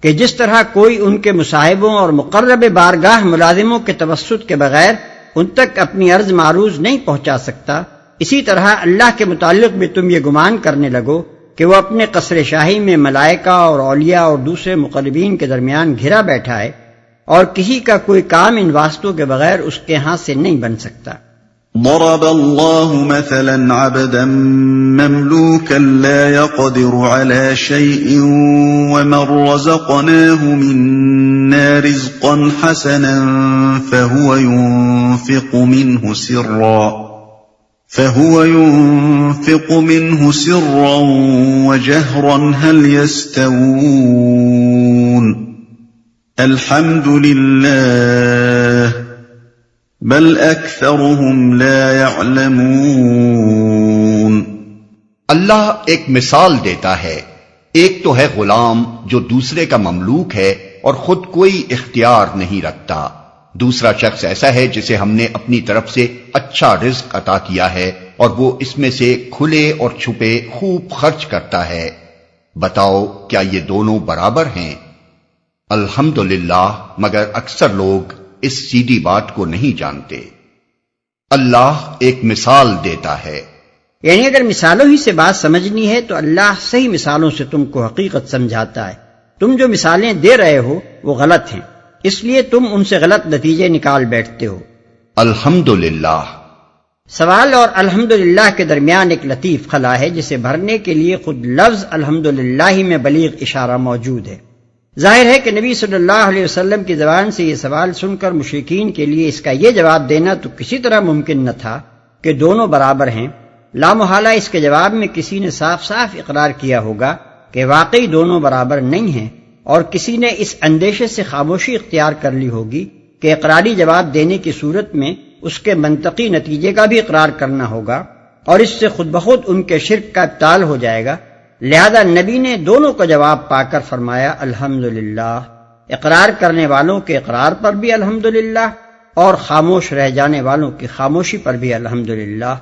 کہ جس طرح کوئی ان کے مصاحبوں اور مقرب بارگاہ ملازموں کے توسط کے بغیر ان تک اپنی عرض معروض نہیں پہنچا سکتا، اسی طرح اللہ کے متعلق بھی تم یہ گمان کرنے لگو کہ وہ اپنے قصر شاہی میں ملائکہ اور اولیاء اور دوسرے مقربین کے درمیان گھرا بیٹھا ہے اور کسی کا کوئی کام ان واسطوں کے بغیر اس کے ہاں سے نہیں بن سکتا۔ ضرب الله مثلا عبدا مملوكا لا يقدر على شيء ومن رزقناه منا رزقا حسنا فهو ينفق منه سرا وجهرا هل يستوون الحمد لله بل اکثرهم لا يعلمون۔ اللہ ایک مثال دیتا ہے، ایک تو ہے غلام جو دوسرے کا مملوک ہے اور خود کوئی اختیار نہیں رکھتا، دوسرا شخص ایسا ہے جسے ہم نے اپنی طرف سے اچھا رزق عطا کیا ہے اور وہ اس میں سے کھلے اور چھپے خوب خرچ کرتا ہے، بتاؤ کیا یہ دونوں برابر ہیں؟ الحمدللہ مگر اکثر لوگ اس سیدھی بات کو نہیں جانتے۔ اللہ ایک مثال دیتا ہے، یعنی اگر مثالوں ہی سے بات سمجھنی ہے تو اللہ صحیح مثالوں سے تم کو حقیقت سمجھاتا ہے۔ تم جو مثالیں دے رہے ہو وہ غلط ہیں، اس لیے تم ان سے غلط نتیجے نکال بیٹھتے ہو۔ الحمدللہ، سوال اور الحمدللہ کے درمیان ایک لطیف خلا ہے جسے بھرنے کے لیے خود لفظ الحمدللہ ہی میں بلیغ اشارہ موجود ہے۔ ظاہر ہے کہ نبی صلی اللہ علیہ وسلم کی زبان سے یہ سوال سن کر مشرکین کے لیے اس کا یہ جواب دینا تو کسی طرح ممکن نہ تھا کہ دونوں برابر ہیں۔ لامحالہ اس کے جواب میں کسی نے صاف صاف اقرار کیا ہوگا کہ واقعی دونوں برابر نہیں ہیں، اور کسی نے اس اندیشے سے خاموشی اختیار کر لی ہوگی کہ اقراری جواب دینے کی صورت میں اس کے منطقی نتیجے کا بھی اقرار کرنا ہوگا اور اس سے خود بخود ان کے شرک کا ابطال ہو جائے گا۔ لہذا نبی نے دونوں کا جواب پا کر فرمایا الحمدللہ، اقرار کرنے والوں کے اقرار پر بھی الحمدللہ اور خاموش رہ جانے والوں کی خاموشی پر بھی الحمدللہ۔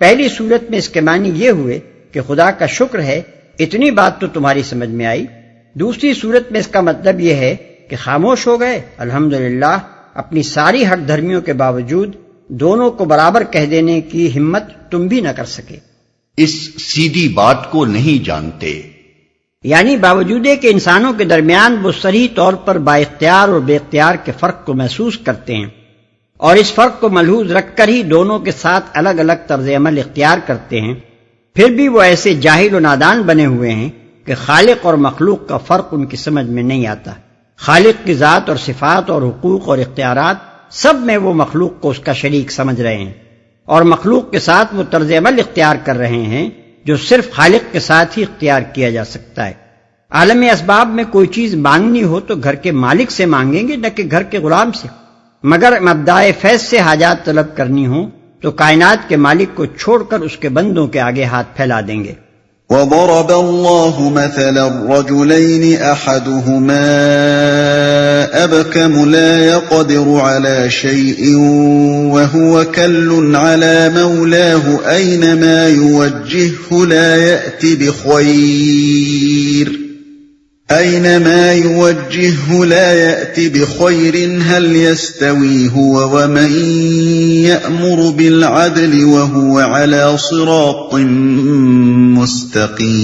پہلی صورت میں اس کے معنی یہ ہوئے کہ خدا کا شکر ہے، اتنی بات تو تمہاری سمجھ میں آئی۔ دوسری صورت میں اس کا مطلب یہ ہے کہ خاموش ہو گئے، الحمدللہ، اپنی ساری ہٹ دھرمیوں کے باوجود دونوں کو برابر کہہ دینے کی ہمت تم بھی نہ کر سکے۔ اس سیدھی بات کو نہیں جانتے۔ یعنی باوجود کہ انسانوں کے درمیان وہ صریح طور پر با اختیار اور بے اختیار کے فرق کو محسوس کرتے ہیں، اور اس فرق کو ملحوظ رکھ کر ہی دونوں کے ساتھ الگ الگ طرز عمل اختیار کرتے ہیں، پھر بھی وہ ایسے جاہل و نادان بنے ہوئے ہیں کہ خالق اور مخلوق کا فرق ان کی سمجھ میں نہیں آتا۔ خالق کی ذات اور صفات اور حقوق اور اختیارات سب میں وہ مخلوق کو اس کا شریک سمجھ رہے ہیں، اور مخلوق کے ساتھ وہ طرز عمل اختیار کر رہے ہیں جو صرف خالق کے ساتھ ہی اختیار کیا جا سکتا ہے۔ عالم اسباب میں کوئی چیز مانگنی ہو تو گھر کے مالک سے مانگیں گے، نہ کہ گھر کے غلام سے، مگر مبدأ فیض سے حاجات طلب کرنی ہو تو کائنات کے مالک کو چھوڑ کر اس کے بندوں کے آگے ہاتھ پھیلا دیں گے۔ وضرب الله مثلا الرجلين أحدهما أبكم لا يقدر على شيء وهو كل على مولاه أينما يوجهه لا يأتي بخير هل يستوي هو ومن يأمر بالعدل وهو على صراط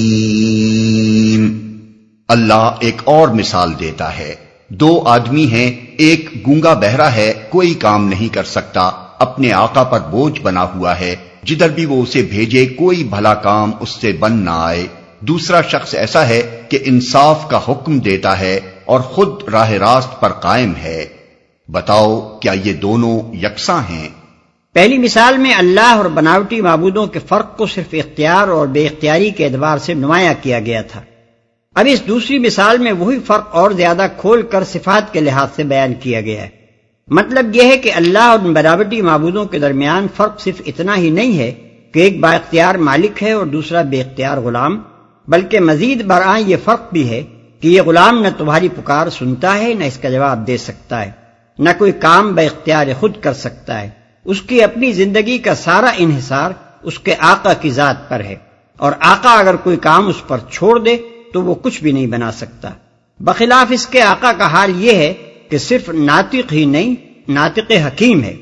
مستقیم۔ اللہ ایک اور مثال دیتا ہے، دو آدمی ہیں، ایک گونگا بہرا ہے، کوئی کام نہیں کر سکتا، اپنے آقا پر بوجھ بنا ہوا ہے، جدھر بھی وہ اسے بھیجے کوئی بھلا کام اس سے بن نہ آئے۔ دوسرا شخص ایسا ہے کہ انصاف کا حکم دیتا ہے اور خود راہ راست پر قائم ہے۔ بتاؤ کیا یہ دونوں یکساں ہیں؟ پہلی مثال میں اللہ اور بناوٹی معبودوں کے فرق کو صرف اختیار اور بے اختیاری کے اعتبار سے نمایاں کیا گیا تھا۔ اب اس دوسری مثال میں وہی فرق اور زیادہ کھول کر صفات کے لحاظ سے بیان کیا گیا ہے۔ مطلب یہ ہے کہ اللہ اور بناوٹی معبودوں کے درمیان فرق صرف اتنا ہی نہیں ہے کہ ایک با اختیار مالک ہے اور دوسرا بے اختیار غلام، بلکہ مزید برآں یہ فرق بھی ہے کہ یہ غلام نہ تمہاری پکار سنتا ہے، نہ اس کا جواب دے سکتا ہے، نہ کوئی کام با اختیار خود کر سکتا ہے۔ اس کی اپنی زندگی کا سارا انحصار اس کے آقا کی ذات پر ہے، اور آقا اگر کوئی کام اس پر چھوڑ دے تو وہ کچھ بھی نہیں بنا سکتا۔ بخلاف اس کے آقا کا حال یہ ہے کہ صرف ناطق ہی نہیں، ناطق حکیم ہے،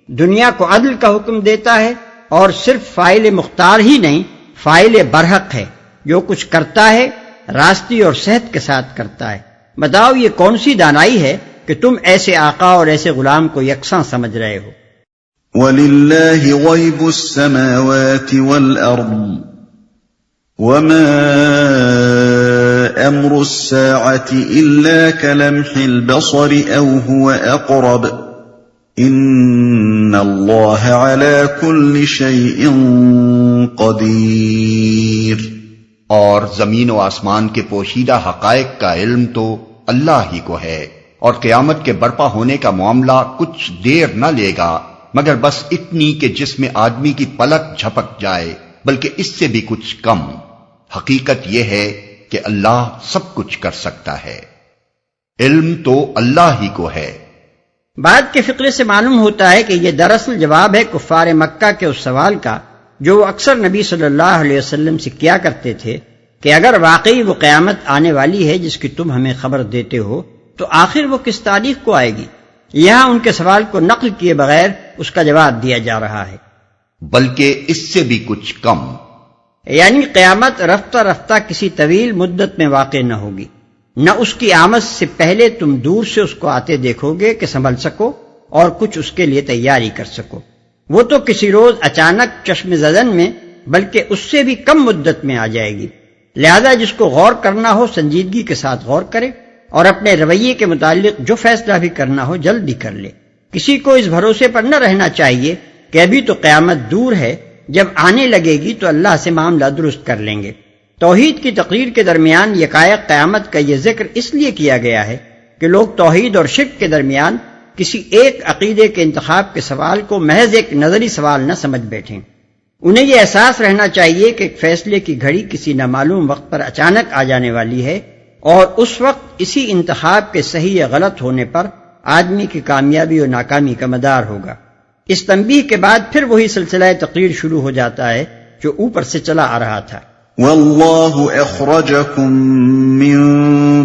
دنیا کو عدل کا حکم دیتا ہے، اور صرف فاعل مختار ہی نہیں، فاعل برحق ہے، جو کچھ کرتا ہے راستی اور صحت کے ساتھ کرتا ہے۔ بتاؤ یہ کون سی دانائی ہے کہ تم ایسے آقا اور ایسے غلام کو یکساں سمجھ رہے ہو۔ وَلِلَّهِ غَيْبُ السَّمَاوَاتِ وَالْأَرْضِ وَمَا أَمْرُ السَّاعَةِ إِلَّا كَلَمْحِ الْبَصَرِ أَوْ هُوَ أَقْرَبُ إِنَّ اللَّهَ عَلَى كُلِّ شَيْءٍ قَدِيرٌ۔ اور زمین و آسمان کے پوشیدہ حقائق کا علم تو اللہ ہی کو ہے، اور قیامت کے برپا ہونے کا معاملہ کچھ دیر نہ لے گا، مگر بس اتنی کہ جس میں آدمی کی پلک جھپک جائے، بلکہ اس سے بھی کچھ کم۔ حقیقت یہ ہے کہ اللہ سب کچھ کر سکتا ہے، علم تو اللہ ہی کو ہے۔ بعد کے فقرے سے معلوم ہوتا ہے کہ یہ دراصل جواب ہے کفار مکہ کے اس سوال کا جو وہ اکثر نبی صلی اللہ علیہ وسلم سے کیا کرتے تھے کہ اگر واقعی وہ قیامت آنے والی ہے جس کی تم ہمیں خبر دیتے ہو تو آخر وہ کس تاریخ کو آئے گی؟ یہاں ان کے سوال کو نقل کیے بغیر اس کا جواب دیا جا رہا ہے، بلکہ اس سے بھی کچھ کم، یعنی قیامت رفتہ رفتہ کسی طویل مدت میں واقع نہ ہوگی، نہ اس کی آمد سے پہلے تم دور سے اس کو آتے دیکھو گے کہ سنبھل سکو اور کچھ اس کے لیے تیاری کر سکو۔ وہ تو کسی روز اچانک چشم زدن میں، بلکہ اس سے بھی کم مدت میں آ جائے گی۔ لہذا جس کو غور کرنا ہو سنجیدگی کے ساتھ غور کرے، اور اپنے رویے کے متعلق جو فیصلہ بھی کرنا ہو جلدی کر لے۔ کسی کو اس بھروسے پر نہ رہنا چاہیے کہ ابھی تو قیامت دور ہے، جب آنے لگے گی تو اللہ سے معاملہ درست کر لیں گے۔ توحید کی تقریر کے درمیان یکایک قیامت کا یہ ذکر اس لیے کیا گیا ہے کہ لوگ توحید اور شرک کے درمیان کسی ایک عقیدے کے انتخاب کے سوال کو محض ایک نظری سوال نہ سمجھ بیٹھیں۔ انہیں یہ احساس رہنا چاہیے کہ ایک فیصلے کی گھڑی کسی نامعلوم وقت پر اچانک آ جانے والی ہے، اور اس وقت اسی انتخاب کے صحیح یا غلط ہونے پر آدمی کی کامیابی اور ناکامی کا مدار ہوگا۔ اس تنبیہ کے بعد پھر وہی سلسلہ تقریر شروع ہو جاتا ہے جو اوپر سے چلا آ رہا تھا۔ وَاللَّهُ أَخْرَجَكُم مِّن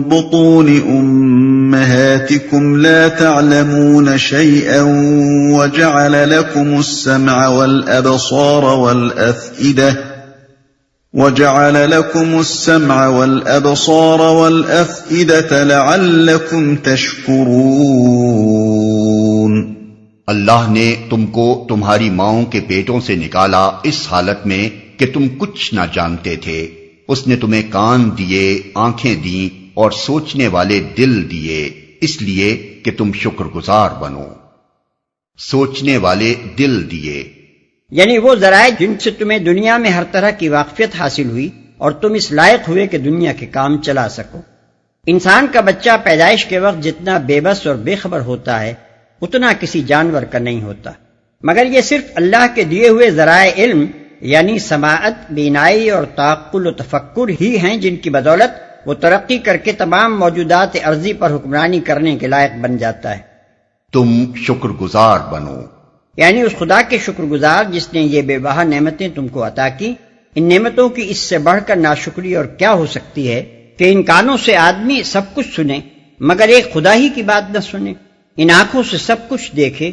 بُطُونِ أُمَّهَاتِكُمْ لَا تَعْلَمُونَ شَيْئًا وَجَعَلَ لَكُمُ السَّمْعَ وَالْأَبْصَارَ وَالْأَفْئِدَةَ وَجَعَلَ لَكُمُ السَّمْعَ وَالْأَبْصَارَ وَالْأَفْئِدَةَ لَعَلَّكُمْ تَشْكُرُونَ۔ اللہ نے تم کو تمہاری ماؤں کے پیٹوں سے نکالا اس حالت میں کہ تم کچھ نہ جانتے تھے۔ اس نے تمہیں کان دیے، آنکھیں دیں اور سوچنے والے دل دیے، اس لیے کہ تم شکر گزار بنو۔ سوچنے والے دل دیے یعنی وہ ذرائع جن سے تمہیں دنیا میں ہر طرح کی واقفیت حاصل ہوئی اور تم اس لائق ہوئے کہ دنیا کے کام چلا سکو۔ انسان کا بچہ پیدائش کے وقت جتنا بے بس اور بے خبر ہوتا ہے اتنا کسی جانور کا نہیں ہوتا، مگر یہ صرف اللہ کے دیے ہوئے ذرائع علم یعنی سماعت، بینائی اور تعقل و تفکر ہی ہیں جن کی بدولت وہ ترقی کر کے تمام موجودات ارضی پر حکمرانی کرنے کے لائق بن جاتا ہے۔ تم شکر گزار بنو یعنی اس خدا کے شکر گزار جس نے یہ بے بہا نعمتیں تم کو عطا کی۔ ان نعمتوں کی اس سے بڑھ کر ناشکری اور کیا ہو سکتی ہے کہ ان کانوں سے آدمی سب کچھ سنے مگر ایک خدا ہی کی بات نہ سنے، ان آنکھوں سے سب کچھ دیکھے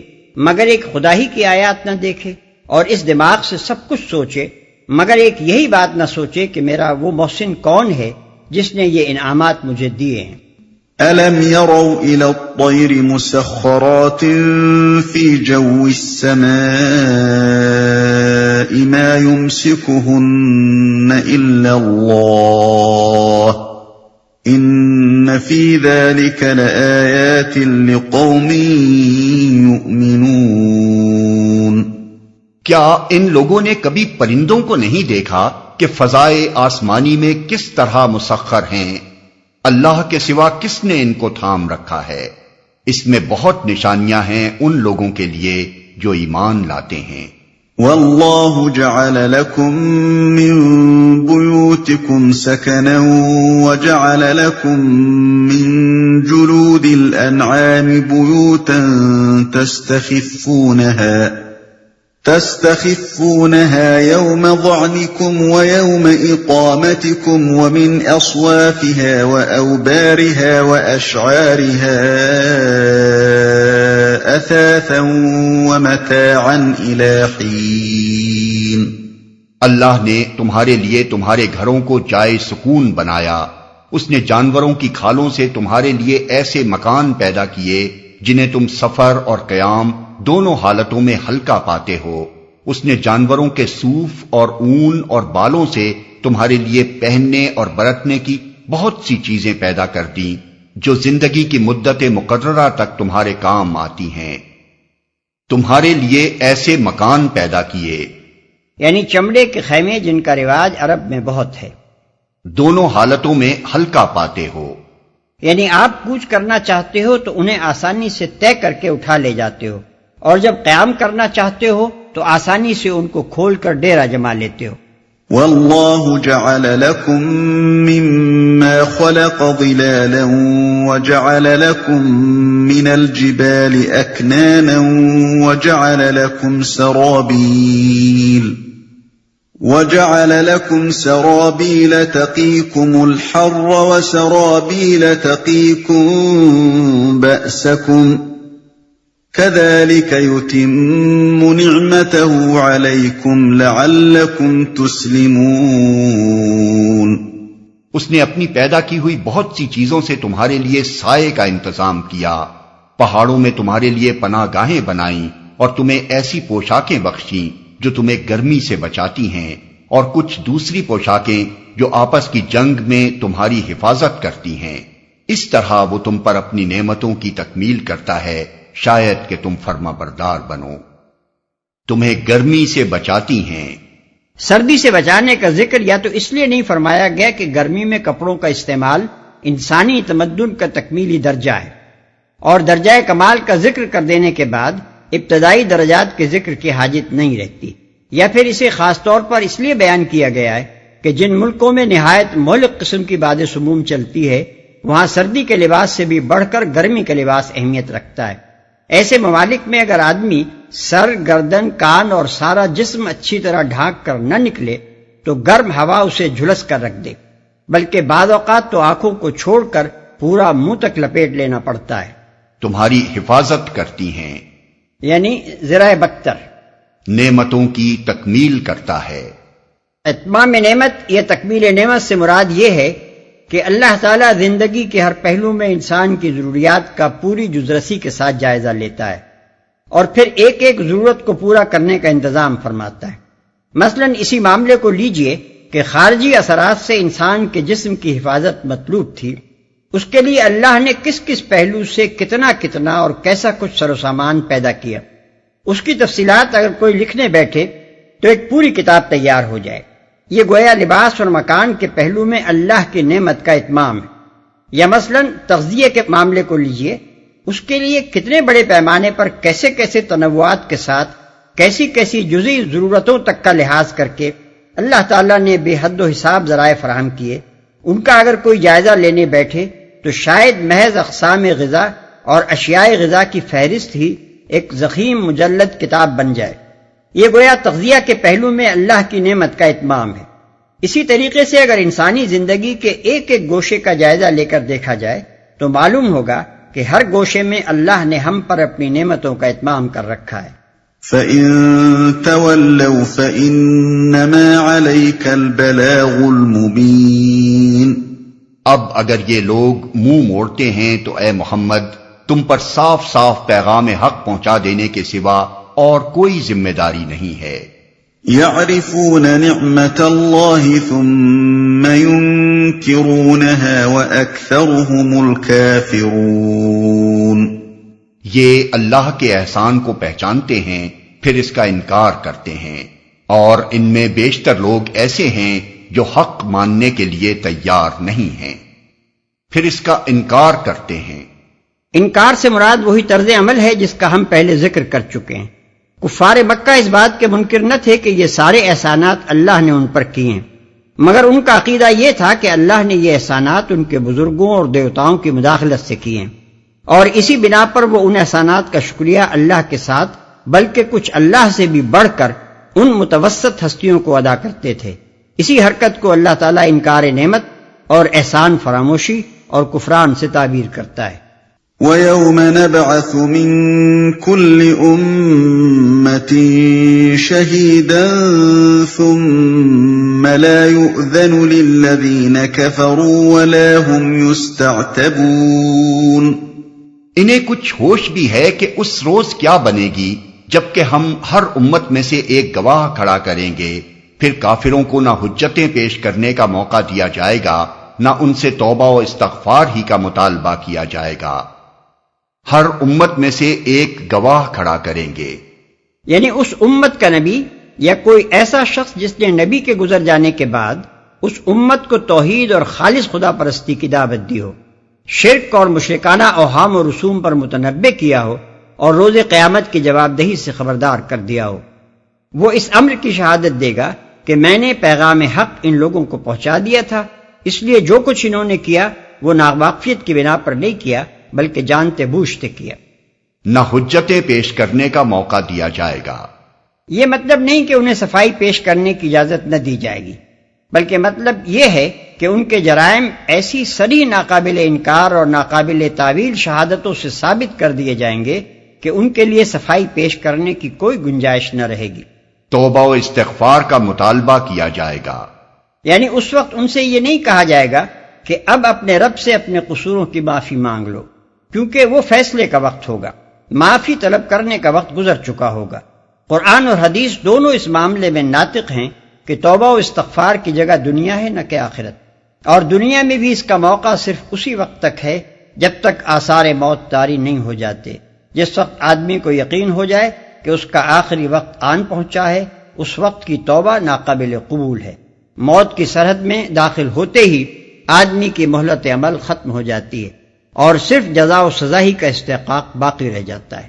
مگر ایک خدا ہی کی آیات نہ دیکھے، اور اس دماغ سے سب کچھ سوچے مگر ایک یہی بات نہ سوچے کہ میرا وہ محسن کون ہے جس نے یہ انعامات مجھے دیے ہیں۔ أَلَمْ يَرَوْا إِلَى الطَّيْرِ مُسَخَّرَاتٍ فِي جَوِّ السَّمَاءِ مَا يُمْسِكُهُنَّ إِلَّا اللَّهُ إِنَّ فِي ذَلِكَ لَآيَاتٍ لِقَوْمٍ يُؤْمِنُونَ۔ کیا ان لوگوں نے کبھی پرندوں کو نہیں دیکھا کہ فضائے آسمانی میں کس طرح مسخر ہیں؟ اللہ کے سوا کس نے ان کو تھام رکھا ہے؟ اس میں بہت نشانیاں ہیں ان لوگوں کے لیے جو ایمان لاتے ہیں۔ وَاللَّهُ جَعَلَ لَكُم مِّن بُيُوتِكُمْ سَكَنًا وَجَعَلَ لَكُم مِّن جُلُودِ الْأَنْعَامِ بُيُوتًا تستخفونها يوم ظعنكم ويوم إقامتكم ومن أصوافها وأوبارها وأشعارها أثاثا ومتاعا إلى حين۔ اللہ نے تمہارے لیے تمہارے گھروں کو جائے سکون بنایا، اس نے جانوروں کی کھالوں سے تمہارے لیے ایسے مکان پیدا کیے جنہیں تم سفر اور قیام دونوں حالتوں میں ہلکا پاتے ہو۔ اس نے جانوروں کے صوف اور اون اور بالوں سے تمہارے لیے پہننے اور برتنے کی بہت سی چیزیں پیدا کر دیں جو زندگی کی مدت مقررہ تک تمہارے کام آتی ہیں۔ تمہارے لیے ایسے مکان پیدا کیے یعنی چمڑے کے خیمے جن کا رواج عرب میں بہت ہے۔ دونوں حالتوں میں ہلکا پاتے ہو یعنی آپ کوچ کرنا چاہتے ہو تو انہیں آسانی سے طے کر کے اٹھا لے جاتے ہو، اور جب قیام کرنا چاہتے ہو تو آسانی سے ان کو کھول کر ڈیرا جما لیتے ہو۔ وَاللَّهُ جَعَلَ لَكُم مِّمَّا خَلَقَ ظِلَالًا وَجَعَلَ لَكُم مِّنَ الْجِبَالِ أَكْنَانًا وَجَعَلَ لَكُمْ سَرَابِيلَ تَقِيكُمُ الْحَرَّ وَسَرَابِيلَ تَقِيكُمْ بَأْسَكُمْ كَذَلِكَ يُتِمُّ نِعْمَتَهُ عَلَيْكُمْ لَعَلَّكُمْ تُسْلِمُونَ۔ اس نے اپنی پیدا کی ہوئی بہت سی چیزوں سے تمہارے لیے سائے کا انتظام کیا، پہاڑوں میں تمہارے لیے پناہ گاہیں بنائیں اور تمہیں ایسی پوشاکیں بخشیں جو تمہیں گرمی سے بچاتی ہیں، اور کچھ دوسری پوشاکیں جو آپس کی جنگ میں تمہاری حفاظت کرتی ہیں۔ اس طرح وہ تم پر اپنی نعمتوں کی تکمیل کرتا ہے، شاید کہ تم فرما بردار بنو۔ تمہیں گرمی سے بچاتی ہیں۔ سردی سے بچانے کا ذکر یا تو اس لیے نہیں فرمایا گیا کہ گرمی میں کپڑوں کا استعمال انسانی تمدن کا تکمیلی درجہ ہے، اور درجہ کمال کا ذکر کر دینے کے بعد ابتدائی درجات کے ذکر کی حاجت نہیں رہتی، یا پھر اسے خاص طور پر اس لیے بیان کیا گیا ہے کہ جن ملکوں میں نہایت مہلک قسم کی باد سموم چلتی ہے وہاں سردی کے لباس سے بھی بڑھ کر گرمی کا لباس اہمیت رکھتا ہے۔ ایسے ممالک میں اگر آدمی سر، گردن، کان اور سارا جسم اچھی طرح ڈھانک کر نہ نکلے تو گرم ہوا اسے جھلس کر رکھ دے، بلکہ بعض اوقات تو آنکھوں کو چھوڑ کر پورا منہ تک لپیٹ لینا پڑتا ہے۔ تمہاری حفاظت کرتی ہیں یعنی ذرائع بکتر نعمتوں کی تکمیل کرتا ہے۔ اتمام نعمت یا تکمیل نعمت سے مراد یہ ہے کہ اللہ تعالیٰ زندگی کے ہر پہلو میں انسان کی ضروریات کا پوری جزرسی کے ساتھ جائزہ لیتا ہے اور پھر ایک ایک ضرورت کو پورا کرنے کا انتظام فرماتا ہے۔ مثلا اسی معاملے کو لیجئے کہ خارجی اثرات سے انسان کے جسم کی حفاظت مطلوب تھی، اس کے لیے اللہ نے کس کس پہلو سے کتنا کتنا اور کیسا کچھ سر و سامان پیدا کیا، اس کی تفصیلات اگر کوئی لکھنے بیٹھے تو ایک پوری کتاب تیار ہو جائے۔ یہ گویا لباس اور مکان کے پہلو میں اللہ کی نعمت کا اتمام ہے۔ یا مثلا تغذیے کے معاملے کو لیجئے، اس کے لیے کتنے بڑے پیمانے پر کیسے کیسے تنوعات کے ساتھ کیسی کیسی جزئی ضرورتوں تک کا لحاظ کر کے اللہ تعالیٰ نے بے حد و حساب ذرائع فراہم کیے، ان کا اگر کوئی جائزہ لینے بیٹھے تو شاید محض اقسام غذا اور اشیاء غذا کی فہرست ہی ایک ضخیم مجلد کتاب بن جائے۔ یہ گویا تغذیہ کے پہلو میں اللہ کی نعمت کا اتمام ہے۔ اسی طریقے سے اگر انسانی زندگی کے ایک ایک گوشے کا جائزہ لے کر دیکھا جائے تو معلوم ہوگا کہ ہر گوشے میں اللہ نے ہم پر اپنی نعمتوں کا اتمام کر رکھا ہے۔ فَإِن تَوَلَّوْا فَإِنَّمَا عَلَيْكَ الْبَلَاغُ الْمُبِينُ۔ اب اگر یہ لوگ منہ موڑتے ہیں تو اے محمد تم پر صاف صاف پیغام حق پہنچا دینے کے سوا اور کوئی ذمہ داری نہیں ہے۔ يَعْرِفُونَ نِعْمَةَ اللَّهِ ثُمَّ يُنْكِرُونَهَا وَأَكْثَرُهُمُ الْكَافِرُونَ۔ یہ اللہ کے احسان کو پہچانتے ہیں پھر اس کا انکار کرتے ہیں، اور ان میں بیشتر لوگ ایسے ہیں جو حق ماننے کے لیے تیار نہیں ہیں، پھر اس کا انکار کرتے ہیں۔ انکار سے مراد وہی طرز عمل ہے جس کا ہم پہلے ذکر کر چکے ہیں۔ کفار مکہ اس بات کے منکر نہ تھے کہ یہ سارے احسانات اللہ نے ان پر کیے ہیں، مگر ان کا عقیدہ یہ تھا کہ اللہ نے یہ احسانات ان کے بزرگوں اور دیوتاؤں کی مداخلت سے کیے ہیں، اور اسی بنا پر وہ ان احسانات کا شکریہ اللہ کے ساتھ بلکہ کچھ اللہ سے بھی بڑھ کر ان متوسط ہستیوں کو ادا کرتے تھے۔ اسی حرکت کو اللہ تعالیٰ انکار نعمت اور احسان فراموشی اور کفران سے تعبیر کرتا ہے۔ وَيَوْمَ نَبْعَثُ مِن كُلِّ أُمَّةٍ شَهِيدًا ثُمَّ لَا يُؤْذَنُ لِلَّذِينَ كَفَرُوا وَلَا هُمْ يُسْتَعْتَبُونَ۔ انہیں کچھ ہوش بھی ہے کہ اس روز کیا بنے گی جبکہ ہم ہر امت میں سے ایک گواہ کھڑا کریں گے، پھر کافروں کو نہ حجتیں پیش کرنے کا موقع دیا جائے گا، نہ ان سے توبہ و استغفار ہی کا مطالبہ کیا جائے گا۔ ہر امت میں سے ایک گواہ کھڑا کریں گے، یعنی اس امت کا نبی یا کوئی ایسا شخص جس نے نبی کے گزر جانے کے بعد اس امت کو توحید اور خالص خدا پرستی کی دعوت دی ہو، شرک اور مشرکانہ اوہام و رسوم پر متنبہ کیا ہو اور روز قیامت کی جواب دہی سے خبردار کر دیا ہو۔ وہ اس امر کی شہادت دے گا کہ میں نے پیغام حق ان لوگوں کو پہنچا دیا تھا، اس لیے جو کچھ انہوں نے کیا وہ ناواقفیت کی بنا پر نہیں کیا بلکہ جانتے بوجھتے کیا۔ نہ حجتیں پیش کرنے کا موقع دیا جائے گا۔ یہ مطلب نہیں کہ انہیں صفائی پیش کرنے کی اجازت نہ دی جائے گی، بلکہ مطلب یہ ہے کہ ان کے جرائم ایسی صریح ناقابل انکار اور ناقابل تعویل شہادتوں سے ثابت کر دیے جائیں گے کہ ان کے لیے صفائی پیش کرنے کی کوئی گنجائش نہ رہے گی۔ توبہ و استغفار کا مطالبہ کیا جائے گا، یعنی اس وقت ان سے یہ نہیں کہا جائے گا کہ اب اپنے رب سے اپنے قصوروں کی معافی مانگ لو، کیونکہ وہ فیصلے کا وقت ہوگا، معافی طلب کرنے کا وقت گزر چکا ہوگا۔ قرآن اور حدیث دونوں اس معاملے میں ناطق ہیں کہ توبہ و استغفار کی جگہ دنیا ہے نہ کہ آخرت، اور دنیا میں بھی اس کا موقع صرف اسی وقت تک ہے جب تک آثار موت طاری نہیں ہو جاتے۔ جس وقت آدمی کو یقین ہو جائے کہ اس کا آخری وقت آن پہنچا ہے، اس وقت کی توبہ ناقابل قبول ہے۔ موت کی سرحد میں داخل ہوتے ہی آدمی کی مہلت عمل ختم ہو جاتی ہے اور صرف جزا و سزا ہی کا استحقاق باقی رہ جاتا ہے۔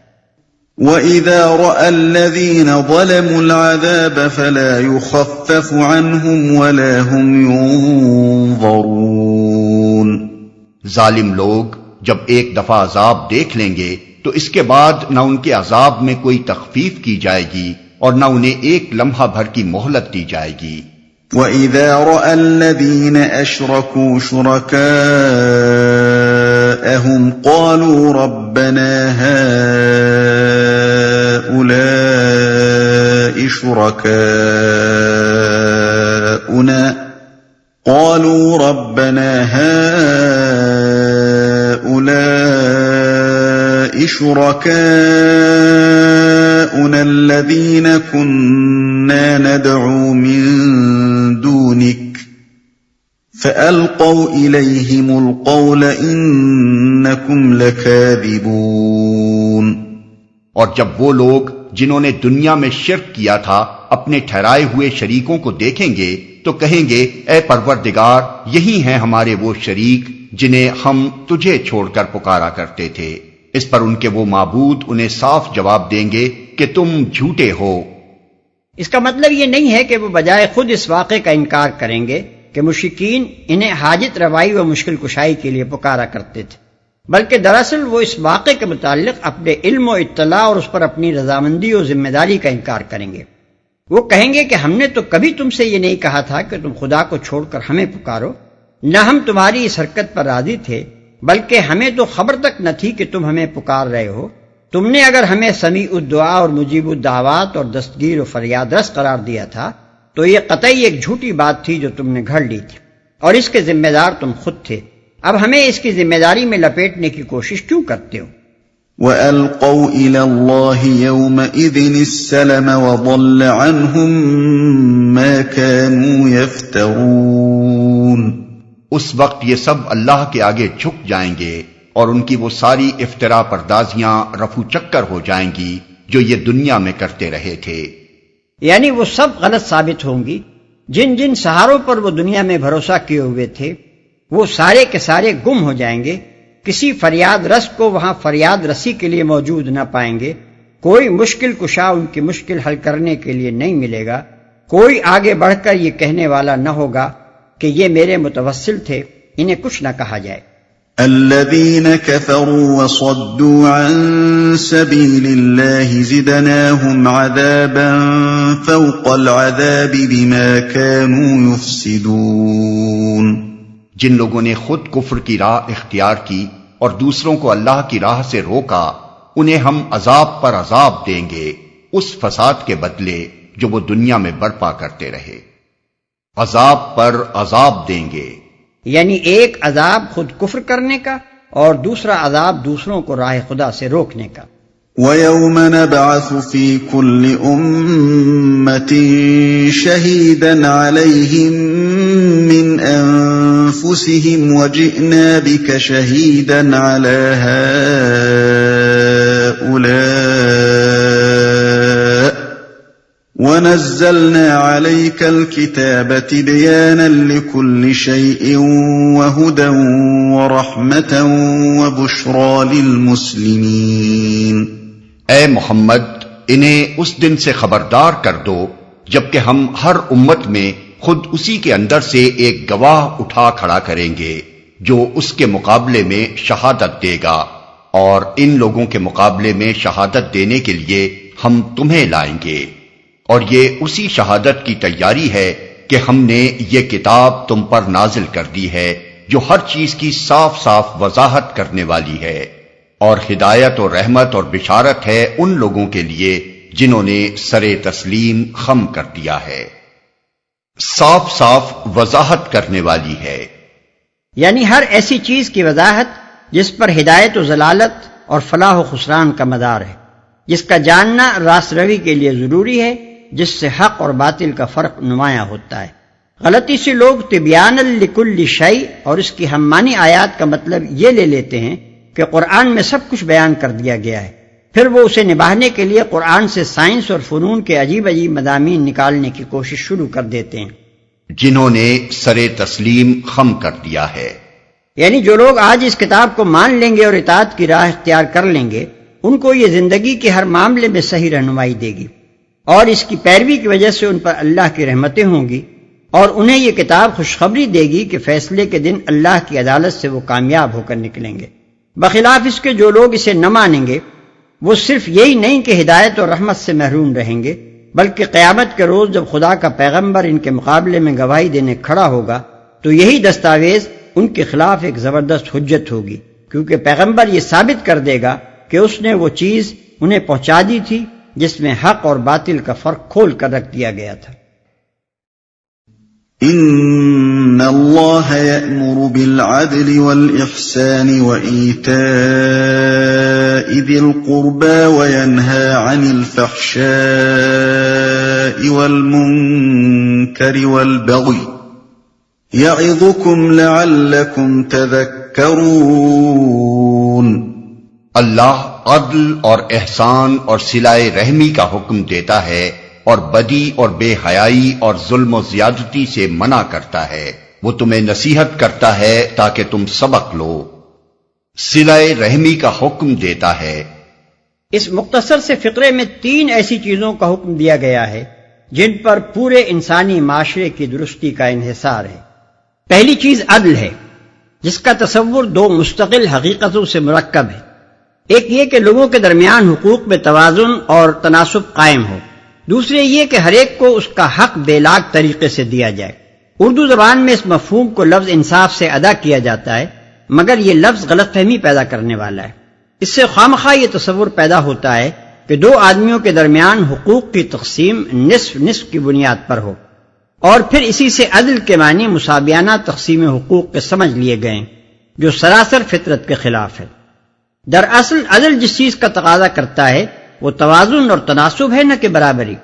وَإِذَا رَأَى الَّذِينَ ظَلَمُوا الْعَذَابَ فَلَا يُخَفَّفُ عَنْهُمْ وَلَا هُمْ يُنظَرُونَ۔ ظالم لوگ جب ایک دفعہ عذاب دیکھ لیں گے تو اس کے بعد نہ ان کے عذاب میں کوئی تخفیف کی جائے گی اور نہ انہیں ایک لمحہ بھر کی مہلت دی جائے گی۔ وَإِذَا رَأَى الَّذِينَ أَشْرَكُوا شُرَكَاءَهُمْ قَالُوا رَبَّنَا هَٰؤُلَاءِ شُرَكَاؤُنَا قالوا ربنا هؤلاء شركاؤنا الذين كنا ندعو من دونك فألقوا إليهم القول إنكم لكاذبون۔ اور جب وہ لوگ جنہوں نے دنیا میں شرک کیا تھا اپنے ٹھہرائے ہوئے شریکوں کو دیکھیں گے تو کہیں گے اے پروردگار یہی ہیں ہمارے وہ شریک جنہیں ہم تجھے چھوڑ کر پکارا کرتے تھے۔ اس پر ان کے وہ معبود انہیں صاف جواب دیں گے کہ تم جھوٹے ہو۔ اس کا مطلب یہ نہیں ہے کہ وہ بجائے خود اس واقعے کا انکار کریں گے کہ مشرکین انہیں حاجت روائی و مشکل کشائی کے لیے پکارا کرتے تھے، بلکہ دراصل وہ اس واقعے کے متعلق اپنے علم و اطلاع اور اس پر اپنی رضامندی و ذمہ داری کا انکار کریں گے۔ وہ کہیں گے کہ ہم نے تو کبھی تم سے یہ نہیں کہا تھا کہ تم خدا کو چھوڑ کر ہمیں پکارو، نہ ہم تمہاری اس حرکت پر راضی تھے، بلکہ ہمیں تو خبر تک نہ تھی کہ تم ہمیں پکار رہے ہو۔ تم نے اگر ہمیں سمیع الدعا اور مجیب الدعوات اور دستگیر و فریاد رس قرار دیا تھا تو یہ قطعی ایک جھوٹی بات تھی جو تم نے گھڑ لی تھی، اور اس کے ذمہ دار تم خود تھے۔ اب ہمیں اس کی ذمہ داری میں لپیٹنے کی کوشش کیوں کرتے ہو؟ وَأَلْقَوْا إِلَى اللَّهِ يَوْمَئِذٍ السَّلَمَ وَضَلَّ عَنْهُمْ مَا كَانُوا يَفْتَرُونَ۔ اس وقت یہ سب اللہ کے آگے جھک جائیں گے اور ان کی وہ ساری افترا پردازیاں رفو چکر ہو جائیں گی جو یہ دنیا میں کرتے رہے تھے۔ یعنی وہ سب غلط ثابت ہوں گی، جن جن سہاروں پر وہ دنیا میں بھروسہ کیے ہوئے تھے وہ سارے کے سارے گم ہو جائیں گے۔ کسی فریاد رس کو وہاں فریاد رسی کے لیے موجود نہ پائیں گے، کوئی مشکل کشا ان کی مشکل حل کرنے کے لیے نہیں ملے گا، کوئی آگے بڑھ کر یہ کہنے والا نہ ہوگا کہ یہ میرے متوسل تھے، انہیں کچھ نہ کہا جائے۔ الذين كفروا وصدوا عن سبيل الله زدناهم عذابا فوق العذاب بما كانوا يفسدون۔ جن لوگوں نے خود کفر کی راہ اختیار کی اور دوسروں کو اللہ کی راہ سے روکا انہیں ہم عذاب پر عذاب دیں گے اس فساد کے بدلے جو وہ دنیا میں برپا کرتے رہے۔ عذاب پر عذاب دیں گے، یعنی ایک عذاب خود کفر کرنے کا اور دوسرا عذاب دوسروں کو راہ خدا سے روکنے کا۔ وَيَوْمَ نَبْعَثُ فِي كُلِّ أُمَّةٍ شَهِيدًا عَلَيْهِمْ مِنْ أَنفُسِهِمْ وَجِئْنَا بِكَ شَهِيدًا عَلَى هَؤُلَاءِ وَنَزَّلْنَا عَلَيْكَ الْكِتَابَ تِبْيَانًا لِكُلِّ شَيْءٍ وَهُدًى وَرَحْمَةً وَبُشْرَى لِلْمُسْلِمِينَ۔ اے محمد انہیں اس دن سے خبردار کر دو جبکہ ہم ہر امت میں خود اسی کے اندر سے ایک گواہ اٹھا کھڑا کریں گے جو اس کے مقابلے میں شہادت دے گا، اور ان لوگوں کے مقابلے میں شہادت دینے کے لیے ہم تمہیں لائیں گے، اور یہ اسی شہادت کی تیاری ہے کہ ہم نے یہ کتاب تم پر نازل کر دی ہے جو ہر چیز کی صاف صاف وضاحت کرنے والی ہے، اور ہدایت اور رحمت اور بشارت ہے ان لوگوں کے لیے جنہوں نے سر تسلیم خم کر دیا ہے۔ صاف صاف وضاحت کرنے والی ہے، یعنی ہر ایسی چیز کی وضاحت جس پر ہدایت و ضلالت اور فلاح و خسران کا مدار ہے، جس کا جاننا راست روی کے لیے ضروری ہے، جس سے حق اور باطل کا فرق نمایاں ہوتا ہے۔ غلطی سے لوگ تبیان لکل شیء اور اس کی ہم معنی آیات کا مطلب یہ لے لیتے ہیں کہ قرآن میں سب کچھ بیان کر دیا گیا ہے، پھر وہ اسے نبھانے کے لیے قرآن سے سائنس اور فنون کے عجیب عجیب مضامین نکالنے کی کوشش شروع کر دیتے ہیں۔ جنہوں نے سر تسلیم خم کر دیا ہے، یعنی جو لوگ آج اس کتاب کو مان لیں گے اور اطاعت کی راہ اختیار کر لیں گے ان کو یہ زندگی کے ہر معاملے میں صحیح رہنمائی دے گی، اور اس کی پیروی کی وجہ سے ان پر اللہ کی رحمتیں ہوں گی، اور انہیں یہ کتاب خوشخبری دے گی کہ فیصلے کے دن اللہ کی عدالت سے وہ کامیاب ہو کر نکلیں گے۔ بخلاف اس کے جو لوگ اسے نہ مانیں گے وہ صرف یہی نہیں کہ ہدایت اور رحمت سے محروم رہیں گے، بلکہ قیامت کے روز جب خدا کا پیغمبر ان کے مقابلے میں گواہی دینے کھڑا ہوگا تو یہی دستاویز ان کے خلاف ایک زبردست حجت ہوگی، کیونکہ پیغمبر یہ ثابت کر دے گا کہ اس نے وہ چیز انہیں پہنچا دی تھی جس میں حق اور باطل کا فرق کھول کر رکھ دیا گیا تھا۔ إن الله يأمر بالعدل والإحسان وإيتاء ذي القربى وينهى عن الفحشاء والمنكر والبغي يعظكم لعلكم تذكرون۔ اللہ عدل اور احسان اور صلہ رحمی کا حکم دیتا ہے اور بدی اور بے حیائی اور ظلم و زیادتی سے منع کرتا ہے۔ وہ تمہیں نصیحت کرتا ہے تاکہ تم سبق لو۔ صلہ رحمی کا حکم دیتا ہے۔ اس مختصر سے فقرے میں 3 ایسی چیزوں کا حکم دیا گیا ہے جن پر پورے انسانی معاشرے کی درستی کا انحصار ہے۔ پہلی چیز عدل ہے، جس کا تصور 2 مستقل حقیقتوں سے مرکب ہے۔ ایک یہ کہ لوگوں کے درمیان حقوق میں توازن اور تناسب قائم ہو، دوسرے یہ کہ ہر ایک کو اس کا حق بے لاگ طریقے سے دیا جائے۔ اردو زبان میں اس مفہوم کو لفظ انصاف سے ادا کیا جاتا ہے، مگر یہ لفظ غلط فہمی پیدا کرنے والا ہے۔ اس سے خوامخواہ یہ تصور پیدا ہوتا ہے کہ 2 آدمیوں کے درمیان حقوق کی تقسیم نصف نصف کی بنیاد پر ہو، اور پھر اسی سے عدل کے معنی مساویانہ تقسیم حقوق کے سمجھ لیے گئے، جو سراسر فطرت کے خلاف ہے۔ دراصل عدل جس چیز کا تقاضا کرتا ہے وہ توازن اور تناسب ہے، نہ کہ برابری۔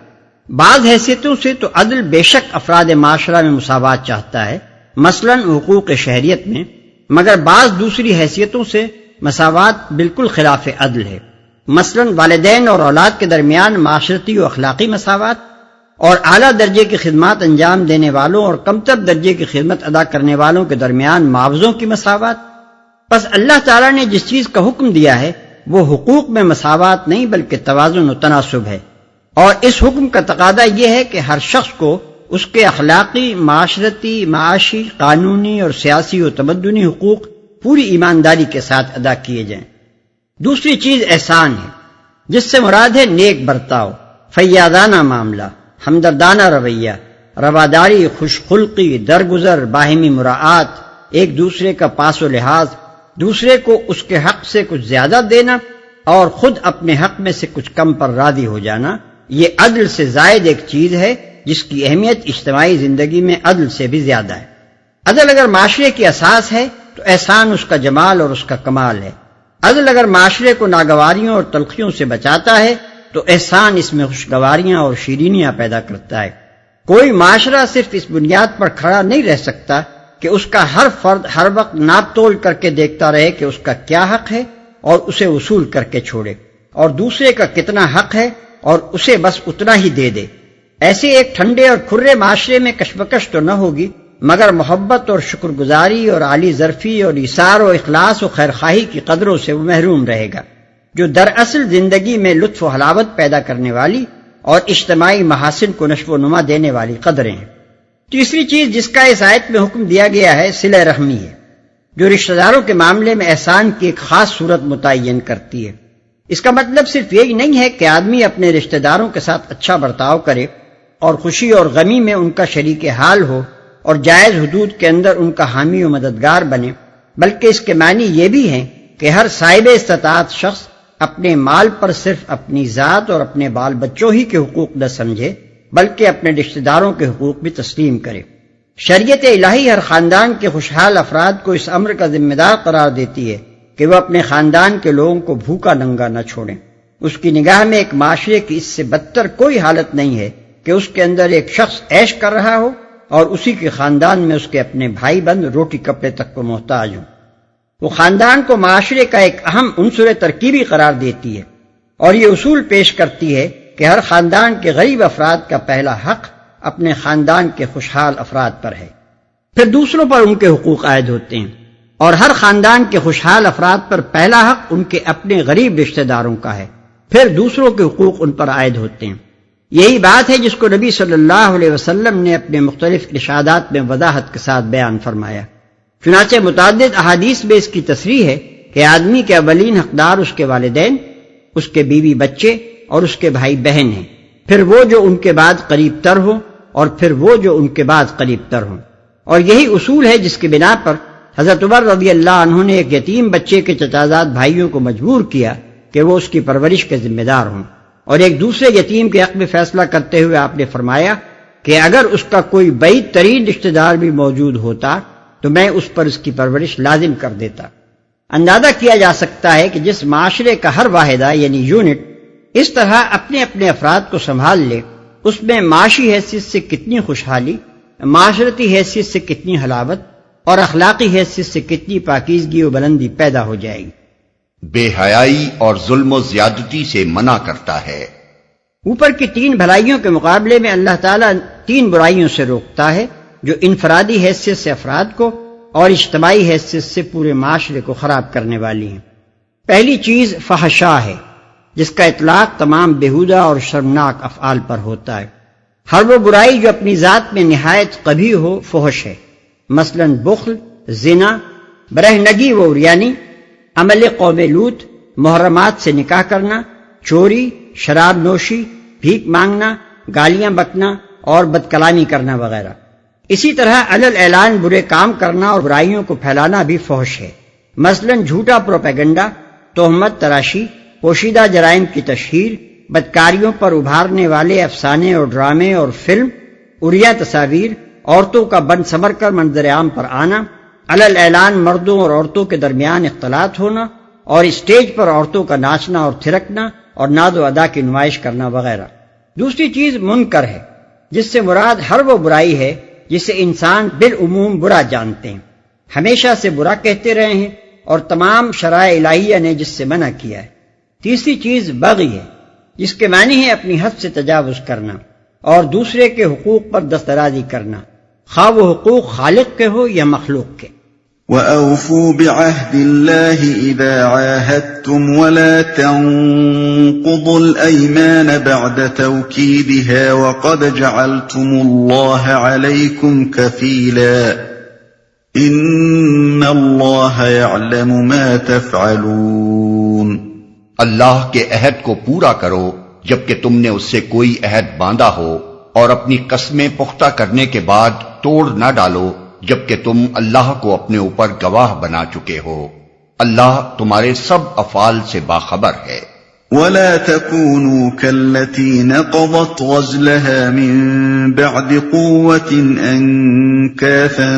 بعض حیثیتوں سے تو عدل بے شک افراد معاشرہ میں مساوات چاہتا ہے، مثلا حقوق شہریت میں، مگر بعض دوسری حیثیتوں سے مساوات بالکل خلاف عدل ہے، مثلا والدین اور اولاد کے درمیان معاشرتی و اخلاقی مساوات، اور اعلیٰ درجے کی خدمات انجام دینے والوں اور کمتر درجے کی خدمت ادا کرنے والوں کے درمیان معاوضوں کی مساوات۔ پس اللہ تعالیٰ نے جس چیز کا حکم دیا ہے وہ حقوق میں مساوات نہیں بلکہ توازن و تناسب ہے، اور اس حکم کا تقاضا یہ ہے کہ ہر شخص کو اس کے اخلاقی، معاشرتی، معاشی، قانونی اور سیاسی و تمدنی حقوق پوری ایمانداری کے ساتھ ادا کیے جائیں۔ دوسری چیز احسان ہے، جس سے مراد ہے نیک برتاؤ، فیاضانہ معاملہ، ہمدردانہ رویہ، رواداری، خوش خلقی، درگزر، باہمی مراعات، ایک دوسرے کا پاس و لحاظ، دوسرے کو اس کے حق سے کچھ زیادہ دینا اور خود اپنے حق میں سے کچھ کم پر راضی ہو جانا۔ یہ عدل سے زائد ایک چیز ہے جس کی اہمیت اجتماعی زندگی میں عدل سے بھی زیادہ ہے۔ عدل اگر معاشرے کی اساس ہے تو احسان اس کا جمال اور اس کا کمال ہے۔ عدل اگر معاشرے کو ناگواریوں اور تلخیوں سے بچاتا ہے تو احسان اس میں خوشگواریاں اور شیرینیاں پیدا کرتا ہے۔ کوئی معاشرہ صرف اس بنیاد پر کھڑا نہیں رہ سکتا کہ اس کا ہر فرد ہر وقت ناپ تول کر کے دیکھتا رہے کہ اس کا کیا حق ہے اور اسے وصول کر کے چھوڑے، اور دوسرے کا کتنا حق ہے اور اسے بس اتنا ہی دے دے۔ ایسے ایک ٹھنڈے اور کھرے معاشرے میں کشمکش تو نہ ہوگی، مگر محبت اور شکر گزاری اور عالی ظرفی اور ایثار و اخلاص و خیرخواہی کی قدروں سے وہ محروم رہے گا، جو دراصل زندگی میں لطف و حلاوت پیدا کرنے والی اور اجتماعی محاسن کو نشو و نما دینے والی قدریں ہیں۔ تیسری چیز جس کا اس آیت میں حکم دیا گیا ہے صلہ رحمی ہے، جو رشتہ داروں کے معاملے میں احسان کی ایک خاص صورت متعین کرتی ہے۔ اس کا مطلب صرف یہی نہیں ہے کہ آدمی اپنے رشتہ داروں کے ساتھ اچھا برتاؤ کرے اور خوشی اور غمی میں ان کا شریک حال ہو اور جائز حدود کے اندر ان کا حامی و مددگار بنے، بلکہ اس کے معنی یہ بھی ہیں کہ ہر صاحب استطاعت شخص اپنے مال پر صرف اپنی ذات اور اپنے بال بچوں ہی کے حقوق نہ سمجھے بلکہ اپنے رشتہ داروں کے حقوق بھی تسلیم کرے۔ شریعت الہی ہر خاندان کے خوشحال افراد کو اس امر کا ذمہ دار قرار دیتی ہے کہ وہ اپنے خاندان کے لوگوں کو بھوکا ننگا نہ چھوڑیں۔ اس کی نگاہ میں ایک معاشرے کی اس سے بدتر کوئی حالت نہیں ہے کہ اس کے اندر ایک شخص عیش کر رہا ہو اور اسی کے خاندان میں اس کے اپنے بھائی بند روٹی کپڑے تک کو محتاج ہوں۔ وہ خاندان کو معاشرے کا ایک اہم عنصر ترکیبی قرار دیتی ہے اور یہ اصول پیش کرتی ہے کہ ہر خاندان کے غریب افراد کا پہلا حق اپنے خاندان کے خوشحال افراد پر ہے، پھر دوسروں پر ان کے حقوق عائد ہوتے ہیں، اور ہر خاندان کے خوشحال افراد پر پہلا حق ان کے اپنے غریب رشتہ داروں کا ہے، پھر دوسروں کے حقوق ان پر عائد ہوتے ہیں۔ یہی بات ہے جس کو نبی صلی اللہ علیہ وسلم نے اپنے مختلف ارشادات میں وضاحت کے ساتھ بیان فرمایا۔ چنانچہ متعدد احادیث میں اس کی تصریح ہے کہ آدمی کے اولین حقدار اس کے والدین، اس کے بیوی بچے اور اس کے بھائی بہن ہیں، پھر وہ جو ان کے بعد قریب تر ہوں اور پھر وہ جو ان کے بعد قریب تر ہوں۔ اور یہی اصول ہے جس کی بنا پر حضرت عمر رضی اللہ عنہ نے ایک یتیم بچے کے چچازاد بھائیوں کو مجبور کیا کہ وہ اس کی پرورش کے ذمہ دار ہوں، اور ایک دوسرے یتیم کے حق میں فیصلہ کرتے ہوئے آپ نے فرمایا کہ اگر اس کا کوئی بعید ترین رشتہ دار بھی موجود ہوتا تو میں اس پر اس کی پرورش لازم کر دیتا۔ اندازہ کیا جا سکتا ہے کہ جس معاشرے کا ہر واحدہ یعنی یونٹ اس طرح اپنے اپنے افراد کو سنبھال لے، اس میں معاشی حیثیت سے کتنی خوشحالی، معاشرتی حیثیت سے کتنی حلاوت اور اخلاقی حیثیت سے کتنی پاکیزگی و بلندی پیدا ہو جائے گی۔ بے حیائی اور ظلم و زیادتی سے منع کرتا ہے۔ اوپر کی 3 بھلائیوں کے مقابلے میں اللہ تعالیٰ 3 برائیوں سے روکتا ہے جو انفرادی حیثیت سے افراد کو اور اجتماعی حیثیت سے پورے معاشرے کو خراب کرنے والی ہیں۔ پہلی چیز فحشاء ہے، جس کا اطلاق تمام بیہودہ اور شرمناک افعال پر ہوتا ہے۔ ہر وہ برائی جو اپنی ذات میں نہایت قبیح ہو فحش ہے، مثلا بخل، زنا، برہنگی و عریانی، عمل قوم لوط، محرمات سے نکاح کرنا، چوری، شراب نوشی، بھیک مانگنا، گالیاں بکنا اور بدکلامی کرنا وغیرہ۔ اسی طرح علل اعلان برے کام کرنا اور برائیوں کو پھیلانا بھی فحش ہے، مثلا جھوٹا پروپیگنڈا، تہمت تراشی، پوشیدہ جرائم کی تشہیر، بدکاریوں پر ابھارنے والے افسانے اور ڈرامے اور فلم، عریہ تصاویر، عورتوں کا بن سمر کر منظر عام پر آنا، علل اعلان مردوں اور عورتوں کے درمیان اختلاط ہونا اور اسٹیج پر عورتوں کا ناچنا اور تھرکنا اور ناز و ادا کی نمائش کرنا وغیرہ۔ دوسری چیز منکر ہے، جس سے مراد ہر وہ برائی ہے جسے انسان بالعموم برا جانتے ہیں، ہمیشہ سے برا کہتے رہے ہیں اور تمام شرائع الہیہ نے جس سے منع کیا ہے۔ تیسری چیز بغی ہے، جس کے معنی ہے اپنی حد سے تجاوز کرنا اور دوسرے کے حقوق پر دسترازی کرنا، خواہ وہ حقوق خالق کے ہو یا مخلوق کے۔ وَأَوْفُوا بِعَهْدِ اللَّهِ إِذَا عَاهَدتُّمْ وَلَا تَنقُضُوا الْأَيْمَانَ بَعْدَ تَوْكِيدِهَا وَقَدْ جَعَلْتُمُ اللَّهَ عَلَيْكُمْ كَفِيلًا إِنَّ اللَّهَ يَعْلَمُ مَا تَفْعَلُونَ۔ اللہ کے عہد کو پورا کرو جبکہ تم نے اس سے کوئی عہد باندھا ہو، اور اپنی قسمیں پختہ کرنے کے بعد توڑ نہ ڈالو جبکہ تم اللہ کو اپنے اوپر گواہ بنا چکے ہو۔ اللہ تمہارے سب افعال سے باخبر ہے۔ وَلَا تَكُونُوا كَالَّتِي نَقَضَتْ غَزْلَهَا مِن بَعْدِ قُوَّةٍ أَنكَاثًا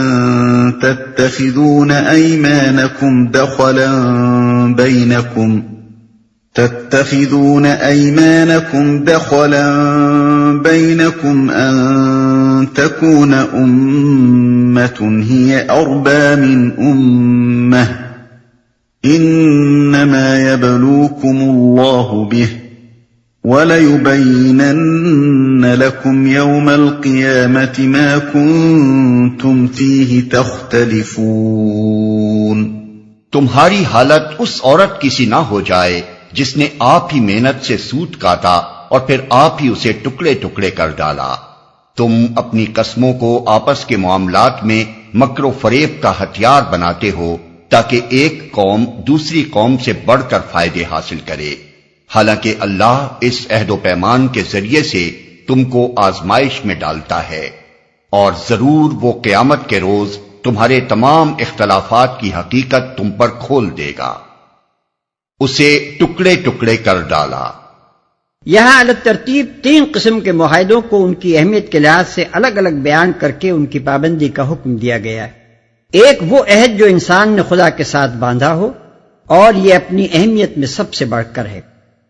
تَتَّخِذُونَ أَيْمَانَكُمْ دَخَلًا بَيْنَكُمْ أَن تَكُونَ أُمَّةٌ هِيَ أَرْبَىٰ مِنْ أُمَّةٍ إِنَّمَا يَبْلُوكُمُ اللَّهُ بِهِ وَلَيُبَيِّنَنَّ لَكُمْ يَوْمَ الْقِيَامَةِ مَا كُنتُمْ فِيهِ تَخْتَلِفُونَ۔ تمہاری حالت اس عورت کی سی نہ ہو جائے جس نے آپ ہی محنت سے سوت کاٹا اور پھر آپ ہی اسے ٹکڑے ٹکڑے کر ڈالا۔ تم اپنی قسموں کو آپس کے معاملات میں مکر و فریب کا ہتھیار بناتے ہو تاکہ ایک قوم دوسری قوم سے بڑھ کر فائدے حاصل کرے، حالانکہ اللہ اس عہد و پیمان کے ذریعے سے تم کو آزمائش میں ڈالتا ہے، اور ضرور وہ قیامت کے روز تمہارے تمام اختلافات کی حقیقت تم پر کھول دے گا۔ اسے ٹکڑے ٹکڑے کر ڈالا۔ یہاں الگ ترتیب 3 قسم کے معاہدوں کو ان کی اہمیت کے لحاظ سے الگ الگ بیان کر کے ان کی پابندی کا حکم دیا گیا ہے۔ ایک وہ عہد جو انسان نے خدا کے ساتھ باندھا ہو اور یہ اپنی اہمیت میں سب سے بڑھ کر ہے۔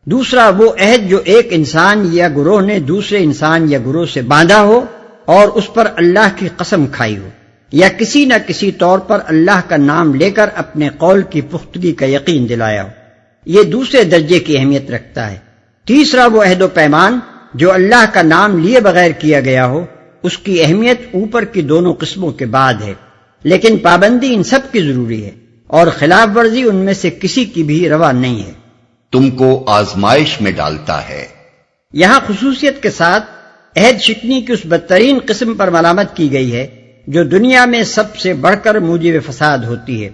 دوسرا وہ عہد جو ایک انسان یا گروہ نے دوسرے انسان یا گروہ سے باندھا ہو اور اس پر اللہ کی قسم کھائی ہو یا کسی نہ کسی طور پر اللہ کا نام لے کر اپنے قول کی پختگی کا یقین دلایا ہو، یہ دوسرے درجے کی اہمیت رکھتا ہے۔ تیسرا وہ عہد و پیمان جو اللہ کا نام لیے بغیر کیا گیا ہو، اس کی اہمیت اوپر کی دونوں قسموں کے بعد ہے، لیکن پابندی ان سب کی ضروری ہے اور خلاف ورزی ان میں سے کسی کی بھی روا نہیں ہے۔ تم کو آزمائش میں ڈالتا ہے۔ یہاں خصوصیت کے ساتھ عہد شکنی کی اس بدترین قسم پر ملامت کی گئی ہے جو دنیا میں سب سے بڑھ کر موجب فساد ہوتی ہے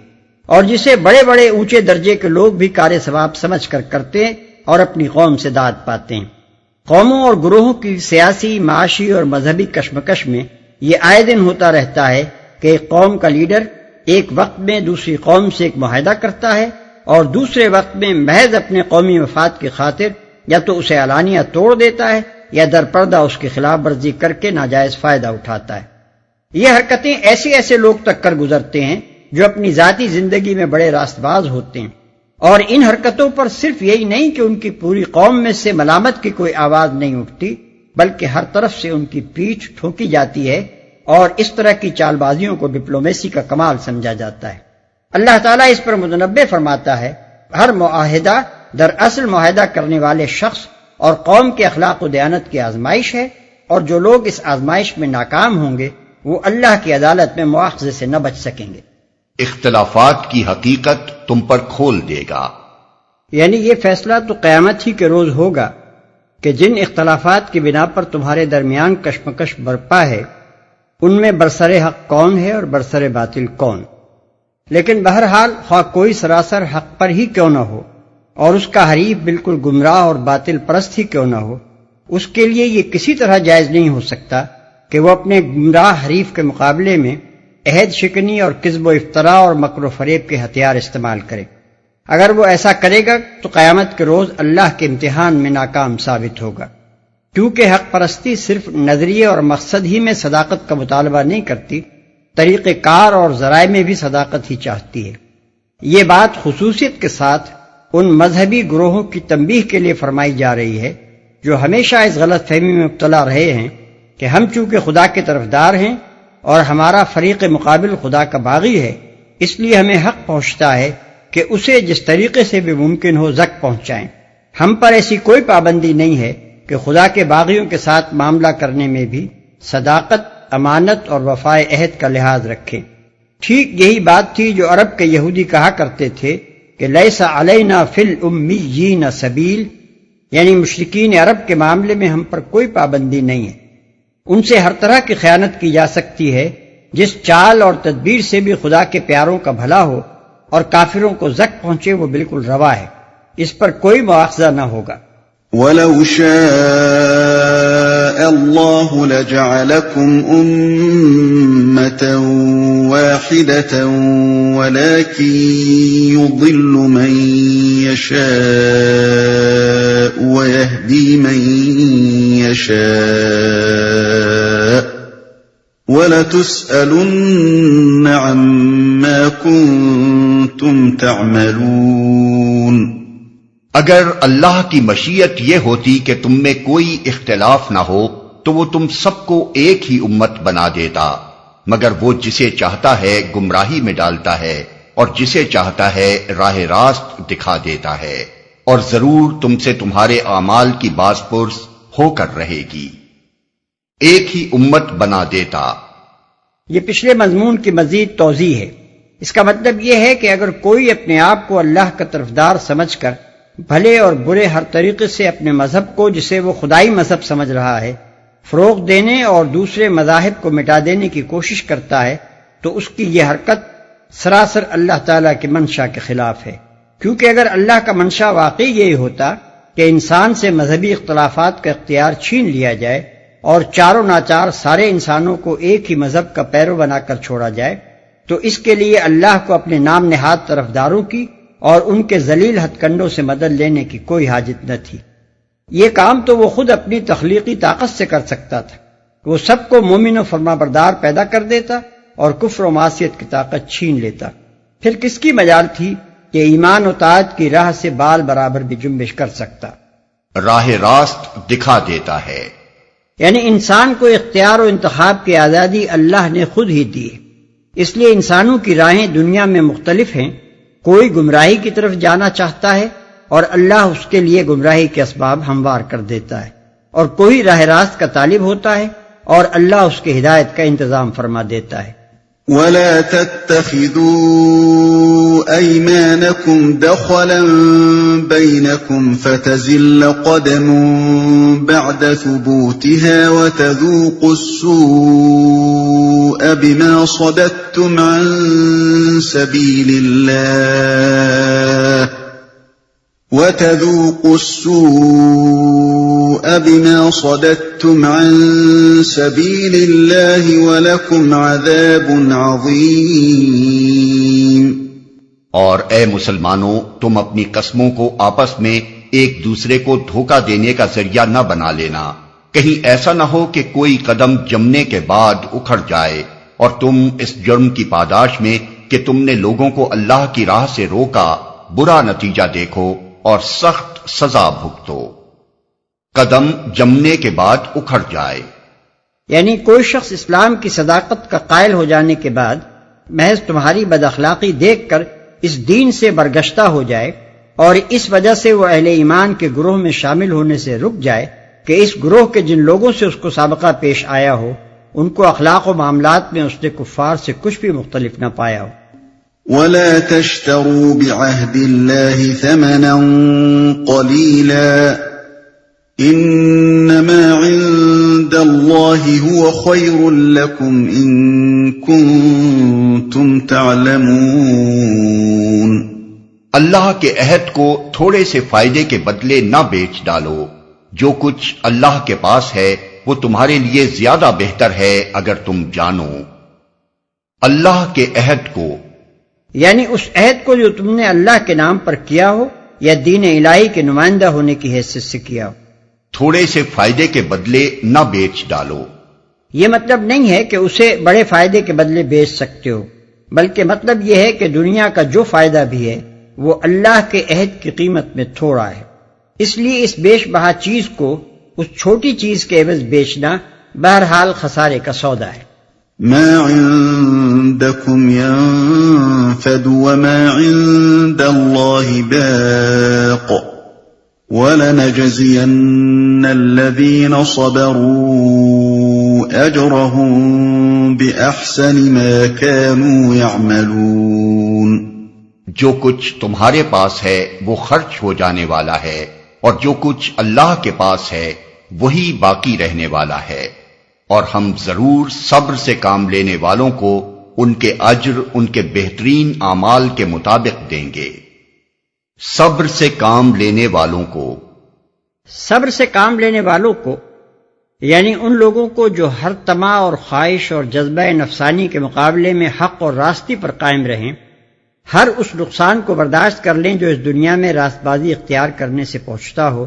اور جسے بڑے بڑے اونچے درجے کے لوگ بھی کار ثواب سمجھ کر کرتے ہیں اور اپنی قوم سے داد پاتے ہیں۔ قوموں اور گروہوں کی سیاسی، معاشی اور مذہبی کشمکش میں یہ آئے دن ہوتا رہتا ہے کہ ایک قوم کا لیڈر ایک وقت میں دوسری قوم سے ایک معاہدہ کرتا ہے اور دوسرے وقت میں محض اپنے قومی مفاد کی خاطر یا تو اسے علانیہ توڑ دیتا ہے یا در پردہ اس کی خلاف ورزی کر کے ناجائز فائدہ اٹھاتا ہے۔ یہ حرکتیں ایسے لوگ تک کر گزرتے ہیں جو اپنی ذاتی زندگی میں بڑے راست باز ہوتے ہیں، اور ان حرکتوں پر صرف یہی نہیں کہ ان کی پوری قوم میں سے ملامت کی کوئی آواز نہیں اٹھتی، بلکہ ہر طرف سے ان کی پیٹھ ٹھوکی جاتی ہے، اور اس طرح کی چال بازیوں کو ڈپلومیسی کا کمال سمجھا جاتا ہے۔ اللہ تعالیٰ اس پر متنبہ فرماتا ہے، ہر معاہدہ دراصل معاہدہ کرنے والے شخص اور قوم کے اخلاق و دیانت کی آزمائش ہے، اور جو لوگ اس آزمائش میں ناکام ہوں گے وہ اللہ کی عدالت میں مواخذے سے نہ بچ سکیں گے۔ اختلافات کی حقیقت تم پر کھول دے گا، یعنی یہ فیصلہ تو قیامت ہی کے روز ہوگا کہ جن اختلافات کی بنا پر تمہارے درمیان کشمکش برپا ہے ان میں برسر حق کون ہے اور برسر باطل کون۔ لیکن بہرحال خواہ کوئی سراسر حق پر ہی کیوں نہ ہو اور اس کا حریف بالکل گمراہ اور باطل پرست ہی کیوں نہ ہو، اس کے لیے یہ کسی طرح جائز نہیں ہو سکتا کہ وہ اپنے گمراہ حریف کے مقابلے میں عہد شکنی اور کذب و افطراء اور مکر و فریب کے ہتھیار استعمال کرے۔ اگر وہ ایسا کرے گا تو قیامت کے روز اللہ کے امتحان میں ناکام ثابت ہوگا، کیونکہ حق پرستی صرف نظریے اور مقصد ہی میں صداقت کا مطالبہ نہیں کرتی، طریقہ کار اور ذرائع میں بھی صداقت ہی چاہتی ہے۔ یہ بات خصوصیت کے ساتھ ان مذہبی گروہوں کی تنبیہ کے لیے فرمائی جا رہی ہے جو ہمیشہ اس غلط فہمی میں مبتلا رہے ہیں کہ ہم چونکہ خدا کے طرفدار ہیں اور ہمارا فریق مقابل خدا کا باغی ہے، اس لیے ہمیں حق پہنچتا ہے کہ اسے جس طریقے سے بھی ممکن ہو زک پہنچائیں۔ ہم پر ایسی کوئی پابندی نہیں ہے کہ خدا کے باغیوں کے ساتھ معاملہ کرنے میں بھی صداقت، امانت اور وفائے عہد کا لحاظ رکھیں۔ ٹھیک یہی بات تھی جو عرب کے یہودی کہا کرتے تھے کہ لیس علینا فی الامیین سبیل، یعنی مشرکین عرب کے معاملے میں ہم پر کوئی پابندی نہیں ہے، ان سے ہر طرح کی خیانت کی جا سکتی ہے، جس چال اور تدبیر سے بھی خدا کے پیاروں کا بھلا ہو اور کافروں کو زک پہنچے وہ بالکل روا ہے، اس پر کوئی مواخذہ نہ ہوگا۔ وَلَوْ شَاءَ اللَّهُ لَجَعَلَكُمْ أُمَّةً وَاحِدَةً وَلَكِنْ يُضِلُّ مَنْ يَشَاءُ وَيَهْدِي مَنْ يَشَاءُ وَلَتُسْأَلُنَّ عَمَّا كُنْتُمْ تَعْمَلُونَ۔ اگر اللہ کی مشیت یہ ہوتی کہ تم میں کوئی اختلاف نہ ہو تو وہ تم سب کو ایک ہی امت بنا دیتا، مگر وہ جسے چاہتا ہے گمراہی میں ڈالتا ہے اور جسے چاہتا ہے راہ راست دکھا دیتا ہے، اور ضرور تم سے تمہارے اعمال کی باز پرس ہو کر رہے گی۔ ایک ہی امت بنا دیتا۔ یہ پچھلے مضمون کی مزید توضیح ہے۔ اس کا مطلب یہ ہے کہ اگر کوئی اپنے آپ کو اللہ کا طرفدار سمجھ کر بھلے اور برے ہر طریقے سے اپنے مذہب کو، جسے وہ خدائی مذہب سمجھ رہا ہے، فروغ دینے اور دوسرے مذاہب کو مٹا دینے کی کوشش کرتا ہے، تو اس کی یہ حرکت سراسر اللہ تعالیٰ کی منشا کے خلاف ہے، کیونکہ اگر اللہ کا منشا واقعی یہی ہوتا کہ انسان سے مذہبی اختلافات کا اختیار چھین لیا جائے اور چاروں ناچار سارے انسانوں کو ایک ہی مذہب کا پیرو بنا کر چھوڑا جائے، تو اس کے لیے اللہ کو اپنے نام نہاد طرفداروں کی اور ان کے ذلیل ہتھ کنڈوں سے مدد لینے کی کوئی حاجت نہ تھی۔ یہ کام تو وہ خود اپنی تخلیقی طاقت سے کر سکتا تھا، وہ سب کو مومن و فرما بردار پیدا کر دیتا اور کفر و معصیت کی طاقت چھین لیتا، پھر کس کی مجال تھی کہ ایمان و طاعت کی راہ سے بال برابر بھی جنبش کر سکتا۔ راہ راست دکھا دیتا ہے، یعنی انسان کو اختیار و انتخاب کی آزادی اللہ نے خود ہی دی ہے، اس لیے انسانوں کی راہیں دنیا میں مختلف ہیں، کوئی گمراہی کی طرف جانا چاہتا ہے اور اللہ اس کے لیے گمراہی کے اسباب ہموار کر دیتا ہے، اور کوئی راہ راست کا طالب ہوتا ہے اور اللہ اس کے ہدایت کا انتظام فرما دیتا ہے۔ وَلَا تَتَّخِذُوا أَيْمَانَكُمْ دَخَلًا بَيْنَكُمْ فَتَزِلَّ قَدَمٌ بَعْدَ ثُبُوتِهَا وَتَذُوقُوا السُّوءَ بِمَا صَدَدتُّمْ عَن سَبِيلِ اللَّهِ وَتَذُوقُوا السُّوءَ بِمَا صَدَدتُّمْ عَن سَبِيلِ اللَّهِ وَلَكُمْ عَذَابٌ عَظِيمٌ۔ اور اے مسلمانوں، تم اپنی قسموں کو آپس میں ایک دوسرے کو دھوکہ دینے کا ذریعہ نہ بنا لینا، کہیں ایسا نہ ہو کہ کوئی قدم جمنے کے بعد اکھڑ جائے اور تم اس جرم کی پاداش میں کہ تم نے لوگوں کو اللہ کی راہ سے روکا برا نتیجہ دیکھو اور سخت سزا بھگتو۔ قدم جمنے کے بعد اکھڑ جائے، یعنی کوئی شخص اسلام کی صداقت کا قائل ہو جانے کے بعد محض تمہاری بد اخلاقی دیکھ کر اس دین سے برگشتہ ہو جائے اور اس وجہ سے وہ اہل ایمان کے گروہ میں شامل ہونے سے رک جائے کہ اس گروہ کے جن لوگوں سے اس کو سابقہ پیش آیا ہو ان کو اخلاق و معاملات میں اس نے کفار سے کچھ بھی مختلف نہ پایا ہو۔ وَلَا تَشْتَرُوا بِعَهْدِ اللَّهِ ثَمَنًا قَلِيلًا إِنَّمَا عِندَ اللَّهِ هُوَ خَيْرٌ لَكُمْ إِن كُنتُمْ تَعْلَمُونَ۔ اللہ کے عہد کو تھوڑے سے فائدے کے بدلے نہ بیچ ڈالو، جو کچھ اللہ کے پاس ہے وہ تمہارے لیے زیادہ بہتر ہے اگر تم جانو۔ اللہ کے عہد کو یعنی اس عہد کو جو تم نے اللہ کے نام پر کیا ہو یا دین الہی کے نمائندہ ہونے کی حیثیت سے کیا ہو، تھوڑے سے فائدے کے بدلے نہ بیچ ڈالو۔ یہ مطلب نہیں ہے کہ اسے بڑے فائدے کے بدلے بیچ سکتے ہو، بلکہ مطلب یہ ہے کہ دنیا کا جو فائدہ بھی ہے وہ اللہ کے عہد کی قیمت میں تھوڑا ہے، اس لیے اس بیش بہا چیز کو اس چھوٹی چیز کے عوض بیچنا بہرحال خسارے کا سودا ہے۔ ما عندكم ينفد وما عند الله باق ولنجزين الذين صبروا أجرهم بأحسن ما كانوا يعملون۔ جو کچھ تمہارے پاس ہے وہ خرچ ہو جانے والا ہے اور جو کچھ اللہ کے پاس ہے وہی باقی رہنے والا ہے، اور ہم ضرور صبر سے کام لینے والوں کو ان کے اجر ان کے بہترین اعمال کے مطابق دیں گے۔ صبر سے کام لینے والوں کو، صبر سے کام لینے والوں کو یعنی ان لوگوں کو جو ہر طمع اور خواہش اور جذبہ نفسانی کے مقابلے میں حق اور راستی پر قائم رہیں، ہر اس نقصان کو برداشت کر لیں جو اس دنیا میں راست بازی اختیار کرنے سے پہنچتا ہو،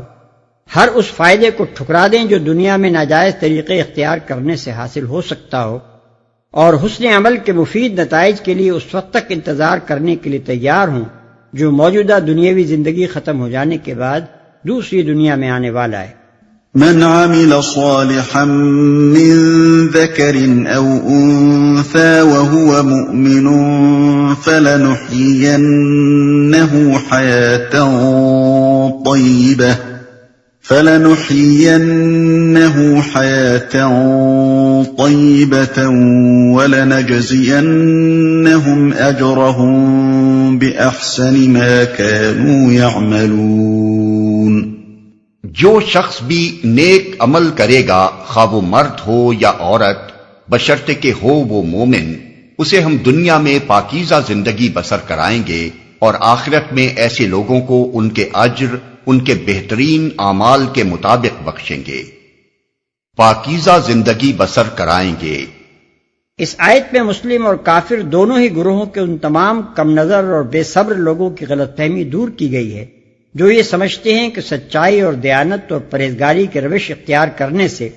ہر اس فائدے کو ٹھکرا دیں جو دنیا میں ناجائز طریقے اختیار کرنے سے حاصل ہو سکتا ہو، اور حسن عمل کے مفید نتائج کے لیے اس وقت تک انتظار کرنے کے لیے تیار ہوں جو موجودہ دنیاوی زندگی ختم ہو جانے کے بعد دوسری دنیا میں آنے والا ہے۔ من عمل صالحا من ذكر أو أنثى وهو مؤمن فلنحيينه حياة طيبة ولنجزينهم أجرهم بأحسن ما كانوا يعملون۔ جو شخص بھی نیک عمل کرے گا خواہ وہ مرد ہو یا عورت بشرطے کہ ہو وہ مومن، اسے ہم دنیا میں پاکیزہ زندگی بسر کرائیں گے اور آخرت میں ایسے لوگوں کو ان کے اجر ان کے بہترین اعمال کے مطابق بخشیں گے۔ پاکیزہ زندگی بسر کرائیں گے۔ اس آیت میں مسلم اور کافر دونوں ہی گروہوں کے ان تمام کم نظر اور بے صبر لوگوں کی غلط فہمی دور کی گئی ہے جو یہ سمجھتے ہیں کہ سچائی اور دیانت اور پرہیزگاری کے روش اختیار کرنے سے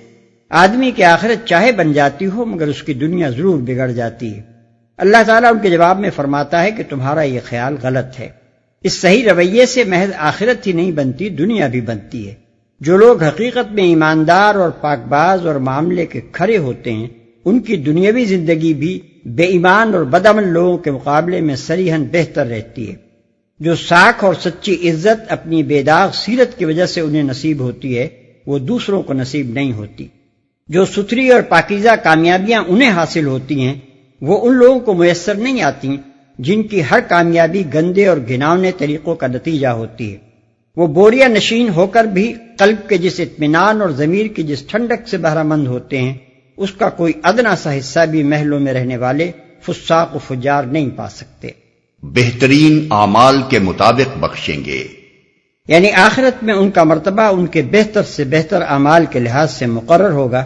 آدمی کی آخرت چاہے بن جاتی ہو مگر اس کی دنیا ضرور بگڑ جاتی ہے۔ اللہ تعالیٰ ان کے جواب میں فرماتا ہے کہ تمہارا یہ خیال غلط ہے، اس صحیح رویے سے محض آخرت ہی نہیں بنتی دنیا بھی بنتی ہے۔ جو لوگ حقیقت میں ایماندار اور پاک باز اور معاملے کے کھرے ہوتے ہیں ان کی دنیاوی زندگی بھی بے ایمان اور بدعمل لوگوں کے مقابلے میں صریحاً بہتر رہتی ہے۔ جو ساکھ اور سچی عزت اپنی بے داغ سیرت کی وجہ سے انہیں نصیب ہوتی ہے وہ دوسروں کو نصیب نہیں ہوتی۔ جو ستھری اور پاکیزہ کامیابیاں انہیں حاصل ہوتی ہیں وہ ان لوگوں کو میسر نہیں آتی جن کی ہر کامیابی گندے اور گھناؤنے طریقوں کا نتیجہ ہوتی ہے۔ وہ بوریا نشین ہو کر بھی قلب کے جس اطمینان اور ضمیر کی جس ٹھنڈک سے بہرہ مند ہوتے ہیں اس کا کوئی ادنا سا حصہ بھی محلوں میں رہنے والے فساق و فجار نہیں پا سکتے۔ بہترین اعمال کے مطابق بخشیں گے، یعنی آخرت میں ان کا مرتبہ ان کے بہتر سے بہتر اعمال کے لحاظ سے مقرر ہوگا۔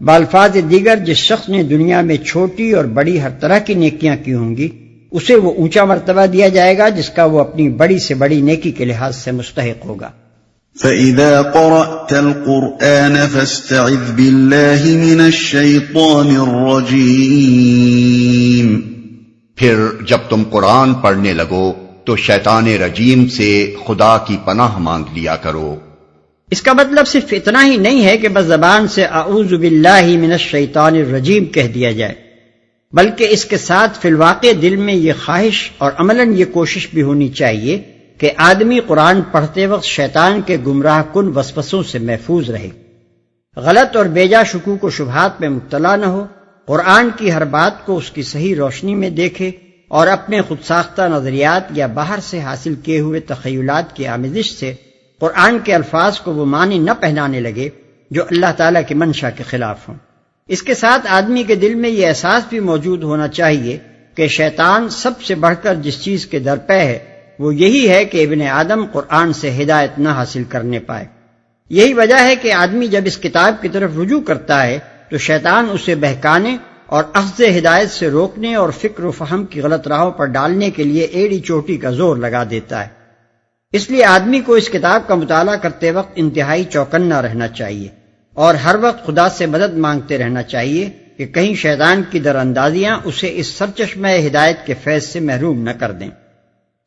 بالفاظ دیگر جس شخص نے دنیا میں چھوٹی اور بڑی ہر طرح کی نیکیاں کی ہوں گی اسے وہ اونچا مرتبہ دیا جائے گا جس کا وہ اپنی بڑی سے بڑی نیکی کے لحاظ سے مستحق ہوگا۔ فَإِذَا قَرَأْتَ الْقُرْآنَ فَاسْتَعِذْ بِاللَّهِ مِنَ الشَّيْطَانِ الرَّجِيمِ۔ پھر جب تم قرآن پڑھنے لگو تو شیطان رجیم سے خدا کی پناہ مانگ لیا کرو۔ اس کا مطلب صرف اتنا ہی نہیں ہے کہ بس زبان سے اعوذ باللہ من الشیطان الرجیم کہہ دیا جائے، بلکہ اس کے ساتھ فی الواقع دل میں یہ خواہش اور عملاً یہ کوشش بھی ہونی چاہیے کہ آدمی قرآن پڑھتے وقت شیطان کے گمراہ کن وسوسوں سے محفوظ رہے، غلط اور بیجا شکوک و شبہات میں مبتلا نہ ہو، قرآن کی ہر بات کو اس کی صحیح روشنی میں دیکھے اور اپنے خود ساختہ نظریات یا باہر سے حاصل کیے ہوئے تخیلات کی آمیزش سے قرآن کے الفاظ کو وہ معنی نہ پہنانے لگے جو اللہ تعالیٰ کی منشا کے خلاف ہوں۔ اس کے ساتھ آدمی کے دل میں یہ احساس بھی موجود ہونا چاہیے کہ شیطان سب سے بڑھ کر جس چیز کے درپے ہے وہ یہی ہے کہ ابن آدم قرآن سے ہدایت نہ حاصل کرنے پائے۔ یہی وجہ ہے کہ آدمی جب اس کتاب کی طرف رجوع کرتا ہے تو شیطان اسے بہکانے اور اخذ ہدایت سے روکنے اور فکر و فہم کی غلط راہوں پر ڈالنے کے لیے ایڑی چوٹی کا زور لگا دیتا ہے۔ اس لیے آدمی کو اس کتاب کا مطالعہ کرتے وقت انتہائی چوکنا رہنا چاہیے اور ہر وقت خدا سے مدد مانگتے رہنا چاہیے کہ کہیں شیطان کی در اندازیاں اسے اس سرچشمہ ہدایت کے فیض سے محروم نہ کر دیں،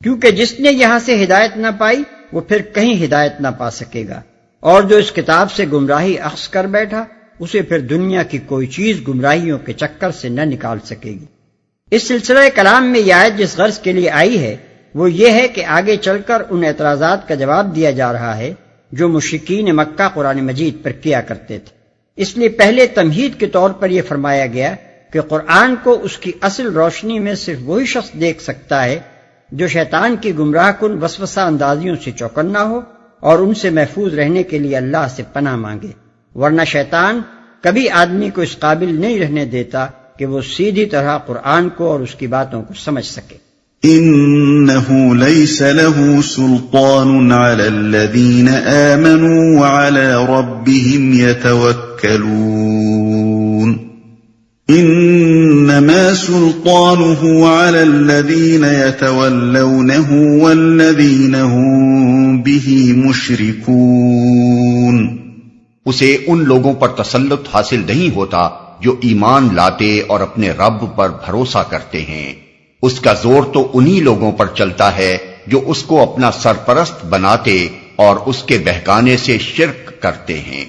کیونکہ جس نے یہاں سے ہدایت نہ پائی وہ پھر کہیں ہدایت نہ پا سکے گا، اور جو اس کتاب سے گمراہی اخذ کر بیٹھا اسے پھر دنیا کی کوئی چیز گمراہیوں کے چکر سے نہ نکال سکے گی۔ اس سلسلہ کلام میں یہ آیت جس غرض کے لیے آئی ہے وہ یہ ہے کہ آگے چل کر ان اعتراضات کا جواب دیا جا رہا ہے جو مشرکین مکہ قرآن مجید پر کیا کرتے تھے۔ اس لیے پہلے تمہید کے طور پر یہ فرمایا گیا کہ قرآن کو اس کی اصل روشنی میں صرف وہی شخص دیکھ سکتا ہے جو شیطان کی گمراہ کن وسوسہ اندازیوں سے چوکنا ہو اور ان سے محفوظ رہنے کے لیے اللہ سے پناہ مانگے، ورنہ شیطان کبھی آدمی کو اس قابل نہیں رہنے دیتا کہ وہ سیدھی طرح قرآن کو اور اس کی باتوں کو سمجھ سکے۔ إِنَّهُ لَيْسَ لَهُ سُلْطَانٌ عَلَى الَّذِينَ آمَنُوا وَعَلَى رَبِّهِمْ يَتَوَكَّلُونَ إِنَّمَا سُلْطَانُهُ عَلَى الَّذِينَ يَتَوَلَّوْنَهُ وَالَّذِينَ هُمْ بِهِ مُشْرِكُونَ۔ اسے ان لوگوں پر تسلط حاصل نہیں ہوتا جو ایمان لاتے اور اپنے رب پر بھروسہ کرتے ہیں، اس کا زور تو انہی لوگوں پر چلتا ہے جو اس کو اپنا سرپرست بناتے اور اس کے بہکانے سے شرک کرتے ہیں۔